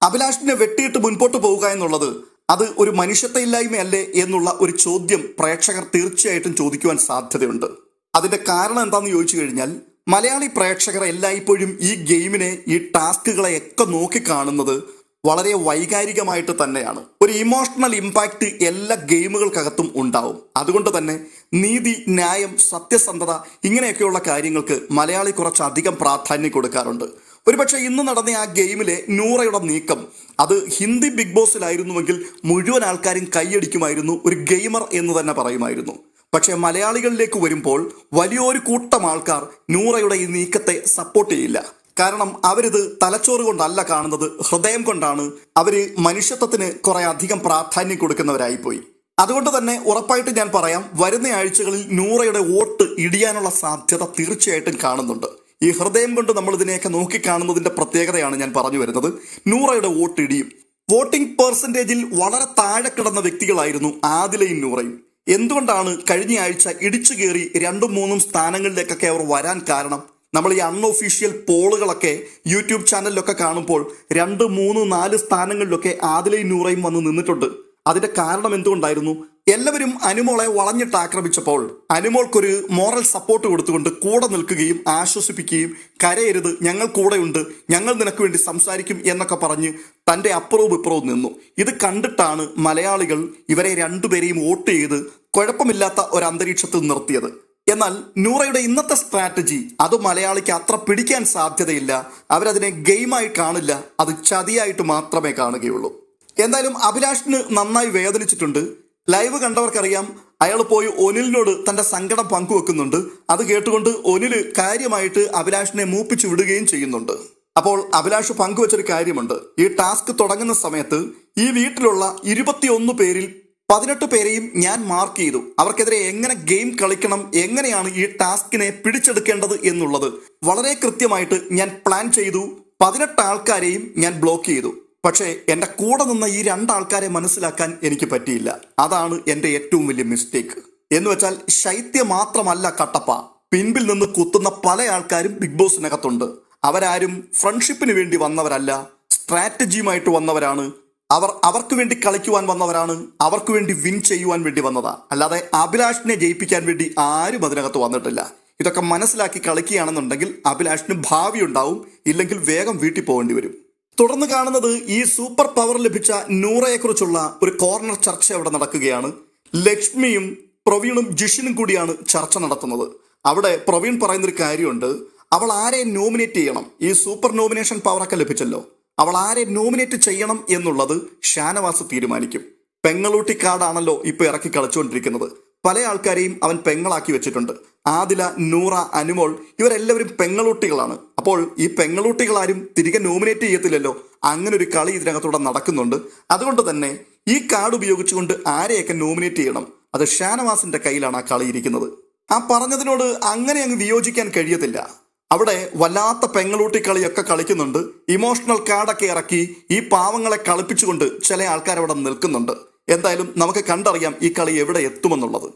അഭിലാഷിനെ വെട്ടിയിട്ട് മുൻപോട്ട് പോവുക എന്നുള്ളത് അത് ഒരു മനുഷ്യത്വമില്ലായ്മയല്ലേ എന്നുള്ള ഒരു ചോദ്യം പ്രേക്ഷകർ തീർച്ചയായിട്ടും ചോദിക്കുവാൻ സാധ്യതയുണ്ട്. അതിന്റെ കാരണം എന്താണെന്ന് ചോദിച്ചു കഴിഞ്ഞാൽ, മലയാളി പ്രേക്ഷകർ എല്ലായ്പ്പോഴും ഈ ഗെയിമിനെ, ഈ ടാസ്കുകളെ ഒക്കെ നോക്കിക്കാണുന്നത് വളരെ വൈകാരികമായിട്ട് തന്നെയാണ്. ഒരു ഇമോഷണൽ ഇമ്പാക്റ്റ് എല്ലാ ഗെയിമുകൾക്കകത്തും ഉണ്ടാവും. അതുകൊണ്ട് തന്നെ നീതി, ന്യായം, സത്യസന്ധത ഇങ്ങനെയൊക്കെയുള്ള കാര്യങ്ങൾക്ക് മലയാളി കുറച്ചധികം പ്രാധാന്യം കൊടുക്കാറുണ്ട്. ഒരുപക്ഷെ ഇന്ന് നടന്ന ആ ഗെയിമിലെ നൂറയുടെ നീക്കം അത് ഹിന്ദി ബിഗ് ബോസിലായിരുന്നുവെങ്കിൽ മുഴുവൻ ആൾക്കാരും കൈയടിക്കുമായിരുന്നു, ഒരു ഗെയിമർ എന്ന് തന്നെ പറയുമായിരുന്നു. പക്ഷെ മലയാളികളിലേക്ക് വരുമ്പോൾ വലിയൊരു കൂട്ടം ആൾക്കാർ നൂറയുടെ ഈ നീക്കത്തെ സപ്പോർട്ട് ചെയ്യില്ല. കാരണം അവരിത് തലച്ചോറ് കൊണ്ടല്ല കാണുന്നത്, ഹൃദയം കൊണ്ടാണ്. അവര് മനുഷ്യത്വത്തിന് കുറെ അധികം പ്രാധാന്യം കൊടുക്കുന്നവരായിപ്പോയി. അതുകൊണ്ട് തന്നെ ഉറപ്പായിട്ട് ഞാൻ പറയാം, വരുന്ന ആഴ്ചകളിൽ നൂറയുടെ വോട്ട് ഇടിയാനുള്ള സാധ്യത തീർച്ചയായിട്ടും കാണുന്നുണ്ട്. ഈ ഹൃദയം കൊണ്ട് നമ്മൾ ഇതിനെയൊക്കെ നോക്കിക്കാണുന്നതിന്റെ പ്രത്യേകതയാണ് ഞാൻ പറഞ്ഞു വരുന്നത്. നൂറയുടെ വോട്ട് ഇടിയും. വോട്ടിംഗ് പെർസെൻറ്റേജിൽ വളരെ താഴെ കിടന്ന വ്യക്തികളായിരുന്നു ആദിലയും നൂറയും. എന്തുകൊണ്ടാണ് കഴിഞ്ഞ ആഴ്ച ഇടിച്ചു കയറി 2-3 സ്ഥാനങ്ങളിലേക്കൊക്കെ അവർ വരാൻ കാരണം? നമ്മൾ ഈ അൺഒഫീഷ്യൽ പോളുകളൊക്കെ യൂട്യൂബ് ചാനലിലൊക്കെ കാണുമ്പോൾ 2, 3, 4 സ്ഥാനങ്ങളിലൊക്കെ ആദിലയും നൂറയും വന്ന് നിന്നിട്ടുണ്ട്. അതിന്റെ കാരണം എന്തുകൊണ്ടായിരുന്നു? എല്ലാവരും അനുമോളെ വളഞ്ഞിട്ട് ആക്രമിച്ചപ്പോൾ അനുമോൾക്കൊരു മോറൽ സപ്പോർട്ട് കൊടുത്തുകൊണ്ട് കൂടെ നിൽക്കുകയും ആശ്വസിപ്പിക്കുകയും, കരയരുത്, ഞങ്ങൾ കൂടെയുണ്ട്, ഞങ്ങൾ നിനക്ക് വേണ്ടി സംസാരിക്കും എന്നൊക്കെ പറഞ്ഞ് തൻ്റെ അപ്പുറവും ഇപ്പുറവും നിന്നു. ഇത് കണ്ടിട്ടാണ് മലയാളികൾ ഇവരെ 2 പേരെയും വോട്ട് ചെയ്ത് കുഴപ്പമില്ലാത്ത ഒരു അന്തരീക്ഷത്തിൽ നിർത്തിയത്. എന്നാൽ നൂറയുടെ ഇന്നത്തെ സ്ട്രാറ്റജി അത് മലയാളിക്ക് അത്ര പിടിക്കാൻ സാധ്യതയില്ല. അവരതിനെ ഗെയിമായി കാണില്ല, അത് ചതിയായിട്ട് മാത്രമേ കാണുകയുള്ളൂ. എന്തായാലും അഭിലാഷിന് നന്നായി വേദനിച്ചിട്ടുണ്ട്. ലൈവ് കണ്ടവർക്കറിയാം, അയാൾ പോയി ഒനിലിനോട് തന്റെ സങ്കടം പങ്കുവെക്കുന്നുണ്ട്. അത് കേട്ടുകൊണ്ട് ഒനില് കാര്യമായിട്ട് അഭിലാഷിനെ മൂപ്പിച്ചു വിടുകയും ചെയ്യുന്നുണ്ട്. അപ്പോൾ അഭിലാഷ് പങ്കുവെച്ചൊരു കാര്യമുണ്ട്. ഈ ടാസ്ക് തുടങ്ങുന്ന സമയത്ത് ഈ വീട്ടിലുള്ള 21 പേരിൽ 18 പേരെയും ഞാൻ മാർക്ക് ചെയ്തു. അവർക്കെതിരെ എങ്ങനെ ഗെയിം കളിക്കണം, എങ്ങനെയാണ് ഈ ടാസ്കിനെ പിടിച്ചെടുക്കേണ്ടത് എന്നുള്ളത് വളരെ കൃത്യമായിട്ട് ഞാൻ പ്ലാൻ ചെയ്തു. 18 ആൾക്കാരെയും ഞാൻ ബ്ലോക്ക് ചെയ്തു. പക്ഷേ എൻ്റെ കൂടെ നിന്ന ഈ 2 ആൾക്കാരെ മനസ്സിലാക്കാൻ എനിക്ക് പറ്റിയില്ല. അതാണ് എൻ്റെ ഏറ്റവും വലിയ മിസ്റ്റേക്ക്. എന്ന് വെച്ചാൽ ശൈത്യ മാത്രമല്ല കട്ടപ്പ, പിൻപിൽ നിന്ന് കുത്തുന്ന പല ആൾക്കാരും ബിഗ് ബോസിനകത്തുണ്ട്. അവരാരും ഫ്രണ്ട്ഷിപ്പിന് വേണ്ടി വന്നവരല്ല, സ്ട്രാറ്റജിയുമായിട്ട് വന്നവരാണ്. അവർക്ക് വേണ്ടി കളിക്കുവാൻ വന്നവരാണ്, അവർക്ക് വേണ്ടി വിൻ ചെയ്യുവാൻ വേണ്ടി വന്നതാ. അല്ലാതെ അഭിലാഷിനെ ജയിപ്പിക്കാൻ വേണ്ടി ആരും അതിനകത്ത് വന്നിട്ടില്ല. ഇതൊക്കെ മനസ്സിലാക്കി കളിക്കുകയാണെന്നുണ്ടെങ്കിൽ അഭിലാഷിന് ഭാവി ഉണ്ടാവും, ഇല്ലെങ്കിൽ വേഗം വീട്ടിൽ പോകേണ്ടി വരും. തുടർന്ന് കാണുന്നത് ഈ സൂപ്പർ പവർ ലഭിച്ച നൂറയെക്കുറിച്ചുള്ള ഒരു കോർണർ ചർച്ച അവിടെ നടക്കുകയാണ്. ലക്ഷ്മിയും പ്രവീണും ജിഷിനും കൂടിയാണ് ചർച്ച നടത്തുന്നത്. അവിടെ പ്രവീൺ പറയുന്നൊരു കാര്യമുണ്ട്. അവൾ ആരെ നോമിനേറ്റ് ചെയ്യണം, ഈ സൂപ്പർ നോമിനേഷൻ പവറൊക്കെ ലഭിച്ചല്ലോ, അവൾ ആരെ നോമിനേറ്റ് ചെയ്യണം എന്നുള്ളത് ഷാനവാസ് തീരുമാനിക്കും. പെങ്ങളൂട്ടി കാർഡാണല്ലോ ഇപ്പൊ ഇറക്കി കളിച്ചുകൊണ്ടിരിക്കുന്നത്. പല ആൾക്കാരെയും അവൻ പെങ്ങളാക്കി വെച്ചിട്ടുണ്ട്. ആദില, നൂറ, അനുമോൾ ഇവരെല്ലാവരും പെങ്ങളൂട്ടികളാണ്. അപ്പോൾ ഈ പെങ്ങളൂട്ടികളാരും തിരികെ നോമിനേറ്റ് ചെയ്യത്തില്ലല്ലോ. അങ്ങനെ ഒരു കളി ഇതിനകത്തൂടെ നടക്കുന്നുണ്ട്. അതുകൊണ്ട് തന്നെ ഈ കാർഡ് ഉപയോഗിച്ചുകൊണ്ട് ആരെയൊക്കെ നോമിനേറ്റ് ചെയ്യണം, അത് ഷാനവാസിന്റെ കയ്യിലാണ് ആ കളി ഇരിക്കുന്നത്. ആ പറഞ്ഞതിനോട് അങ്ങനെ അങ്ങ് വിയോജിക്കാൻ കഴിയത്തില്ല. അവിടെ വല്ലാത്ത പെങ്ങളൂട്ടി കളിയൊക്കെ കളിക്കുന്നുണ്ട്. ഇമോഷണൽ കാർഡൊക്കെ ഇറക്കി ഈ പാവങ്ങളെ കളിപ്പിച്ചുകൊണ്ട് ചില ആൾക്കാരവിടെ നിൽക്കുന്നുണ്ട്. എന്തായാലും നമുക്ക് കണ്ടറിയാം ഈ കളി എവിടെ എത്തുമെന്നുള്ളത്.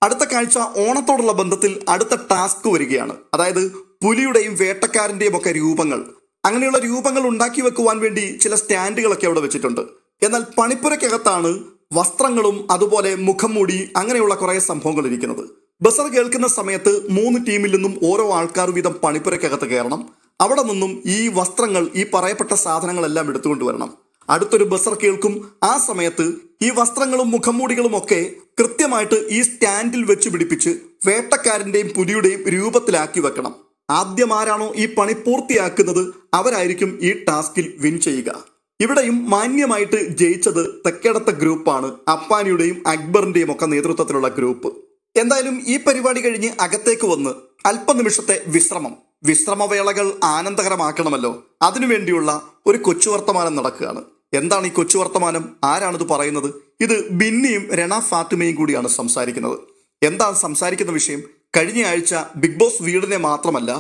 അടുത്ത കാഴ്ച ഓണത്തോടുള്ള ബന്ധത്തിൽ അടുത്ത ടാസ്ക് വരികയാണ്. അതായത് പുലിയുടെയും വേട്ടക്കാരന്റെയും ഒക്കെ രൂപങ്ങൾ. അങ്ങനെയുള്ള രൂപങ്ങൾ ഉണ്ടാക്കി വെക്കുവാൻ വേണ്ടി ചില സ്റ്റാൻഡുകളൊക്കെ അവിടെ വെച്ചിട്ടുണ്ട്. എന്നാൽ പണിപ്പുരയ്ക്കകത്താണ് വസ്ത്രങ്ങളും അതുപോലെ മുഖം മൂടി അങ്ങനെയുള്ള കുറെ സംഭവങ്ങൾ ഇരിക്കുന്നത്. ബസർ കേൾക്കുന്ന സമയത്ത് 3 ടീമിൽ നിന്നും ഓരോ ആൾക്കാർ വീതം പണിപ്പുരക്കകത്ത് കയറണം. അവിടെ നിന്നും ഈ വസ്ത്രങ്ങൾ, ഈ പറയപ്പെട്ട സാധനങ്ങളെല്ലാം എടുത്തുകൊണ്ടുവരണം. അടുത്തൊരു ബസർ കേൾക്കും. ആ സമയത്ത് ഈ വസ്ത്രങ്ങളും മുഖംമൂടികളും ഒക്കെ കൃത്യമായിട്ട് ഈ സ്റ്റാൻഡിൽ വെച്ച് പിടിപ്പിച്ച് വേട്ടക്കാരന്റെയും പുലിയുടെയും രൂപത്തിലാക്കി വെക്കണം. ആദ്യം ആരാണോ ഈ പണി പൂർത്തിയാക്കുന്നത് അവരായിരിക്കും ഈ ടാസ്കിൽ വിൻ ചെയ്യുക. ഇവിടെയും മാന്യമായിട്ട് ജയിച്ചത് തെക്കേടത്തെ ഗ്രൂപ്പാണ്, അപ്പാനിയുടെയും അക്ബറിന്റെയും ഒക്കെ നേതൃത്വത്തിലുള്ള ഗ്രൂപ്പ്. എന്തായാലും ഈ പരിപാടി കഴിഞ്ഞ് അകത്തേക്ക് വന്ന് അല്പനിമിഷത്തെ വിശ്രമവേളകൾ ആനന്ദകരമാക്കണമല്ലോ. അതിനുവേണ്ടിയുള്ള ഒരു കൊച്ചുവർത്തമാനം നടക്കുകയാണ്. എന്താണ് ഈ കൊച്ചുവർത്തമാനം? ആരാണിത് പറയുന്നത്? ഇത് ബിന്നിയും രണ ഫാത്തിമയും കൂടിയാണ് സംസാരിക്കുന്നത്. എന്താണ് സംസാരിക്കുന്ന വിഷയം? കഴിഞ്ഞ ആഴ്ച ബിഗ് ബോസ് വീടിനെ മാത്രമല്ല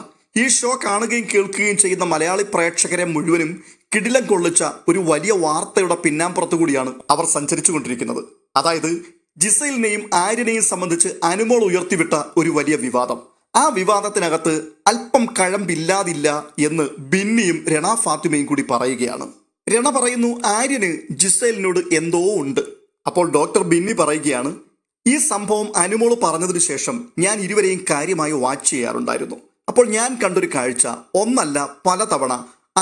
ഈ ഷോ കാണുകയും കേൾക്കുകയും ചെയ്യുന്ന മലയാളി പ്രേക്ഷകരെ മുഴുവനും കിടിലം കൊള്ളിച്ച ഒരു വലിയ വാർത്തയുടെ പിന്നാമ്പുറത്തു കൂടിയാണ് അവർ സഞ്ചരിച്ചു കൊണ്ടിരിക്കുന്നത്. അതായത് ജിസൈലിനെയും ആര്യനെയും സംബന്ധിച്ച് അനുമോൾ ഉയർത്തിവിട്ട ഒരു വലിയ വിവാദം. ആ വിവാദത്തിനകത്ത് അല്പം കഴമ്പില്ലാതില്ല എന്ന് ബിന്നിയും രണ ഫാത്തിമയും കൂടി പറയുകയാണ്. രണ പറയുന്നു ആര്യന് ജിസൈലിനോട് എന്തോ ഉണ്ട്. അപ്പോൾ ഡോക്ടർ ബിന്നി പറയുകയാണ്, ഈ സംഭവം അനുമോൾ പറഞ്ഞതിന് ശേഷം ഞാൻ ഇരുവരെയും കാര്യമായി വാച്ച് ചെയ്യാറുണ്ടായിരുന്നു. അപ്പോൾ ഞാൻ കണ്ടൊരു കാഴ്ച, ഒന്നല്ല പലതവണ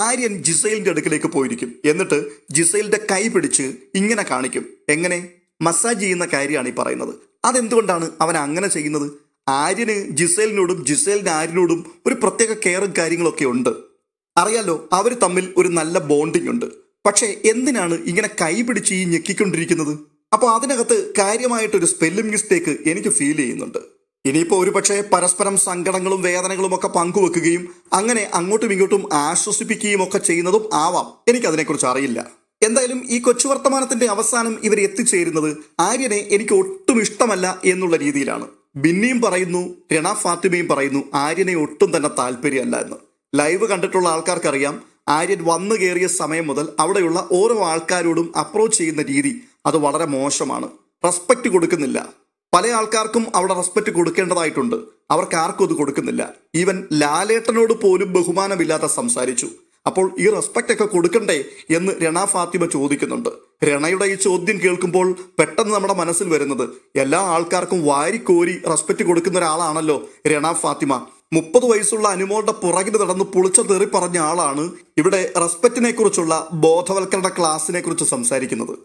ആര്യൻ ജിസൈലിന്റെ അടുക്കിലേക്ക് പോയിരിക്കും. എന്നിട്ട് ജിസൈലിന്റെ കൈ പിടിച്ച് ഇങ്ങനെ കാണിക്കും. എങ്ങനെ? മസാജ് ചെയ്യുന്ന കാര്യമാണ് ഈ പറയുന്നത്. അതെന്തുകൊണ്ടാണ് അവൻ അങ്ങനെ ചെയ്യുന്നത്? ആര്യന് ജിസൈലിനോടും ജിസൈലിന് ആര്യനോടും ഒരു പ്രത്യേക കെയറും കാര്യങ്ങളൊക്കെ ഉണ്ട്. അറിയാലോ, അവർ തമ്മിൽ ഒരു നല്ല ബോണ്ടിങ് ഉണ്ട്. പക്ഷേ എന്തിനാണ് ഇങ്ങനെ കൈ പിടിച്ച് ഈ ഞെക്കിക്കൊണ്ടിരിക്കുന്നത്? അപ്പോൾ അതിനകത്ത് കാര്യമായിട്ടൊരു സ്പെല്ലിംഗ് മിസ്റ്റേക്ക് എനിക്ക് ഫീൽ ചെയ്യുന്നുണ്ട്. ഇനിയിപ്പോൾ ഒരു പക്ഷേ പരസ്പരം സങ്കടങ്ങളും വേദനകളും ഒക്കെ പങ്കുവെക്കുകയും അങ്ങനെ അങ്ങോട്ടും ഇങ്ങോട്ടും ആശ്വസിപ്പിക്കുകയും ഒക്കെ ചെയ്യുന്നതും ആവാം. എനിക്കതിനെക്കുറിച്ച് അറിയില്ല. എന്തായാലും ഈ കൊച്ചുവർത്തമാനത്തിന്റെ അവസാനം ഇവർ എത്തിച്ചേരുന്നത് ആര്യനെ എനിക്ക് ഒട്ടും ഇഷ്ടമല്ല എന്നുള്ള രീതിയിലാണ്. ബിന്നിയും പറയുന്നു, രണ ഫാത്തിമയും പറയുന്നു ആര്യനെ ഒട്ടും തന്നെ താല്പര്യമല്ല എന്ന്. ലൈവ് കണ്ടിട്ടുള്ള ആൾക്കാർക്കറിയാം, ആര്യൻ വന്നു കയറിയ സമയം മുതൽ അവിടെയുള്ള ഓരോ ആൾക്കാരോടും അപ്രോച്ച് ചെയ്യുന്ന രീതി അത് വളരെ മോശമാണ്. റെസ്പെക്റ്റ് കൊടുക്കുന്നില്ല. പല ആൾക്കാർക്കും അവിടെ റെസ്പെക്റ്റ് കൊടുക്കേണ്ടതായിട്ടുണ്ട്, അവർക്ക് ആർക്കും അത് കൊടുക്കുന്നില്ല. ഈവൻ ലാലേട്ടനോട് പോലും ബഹുമാനമില്ലാതെ സംസാരിച്ചു. അപ്പോൾ ഈ റെസ്പെക്റ്റ് ഒക്കെ കൊടുക്കണ്ടേ എന്ന് രണ ഫാത്തിമ ചോദിക്കുന്നുണ്ട്. രണയുടെ ഈ ചോദ്യം കേൾക്കുമ്പോൾ പെട്ടെന്ന് നമ്മുടെ മനസ്സിൽ വരുന്നത്, എല്ലാ ആൾക്കാർക്കും വാരിക്കോരി റെസ്പെക്റ്റ് കൊടുക്കുന്ന ഒരാളാണല്ലോ രണ ഫാത്തിമ. 30 വയസ്സുള്ള അനുമോളുടെ പുറകിൽ നടന്ന് പുളിച്ച തെറി പറഞ്ഞ ആളാണ് ഇവിടെ റെസ്പെക്റ്റിനെ കുറിച്ചുള്ള ബോധവൽക്കരണ ക്ലാസിനെ കുറിച്ച് സംസാരിക്കുന്നത്.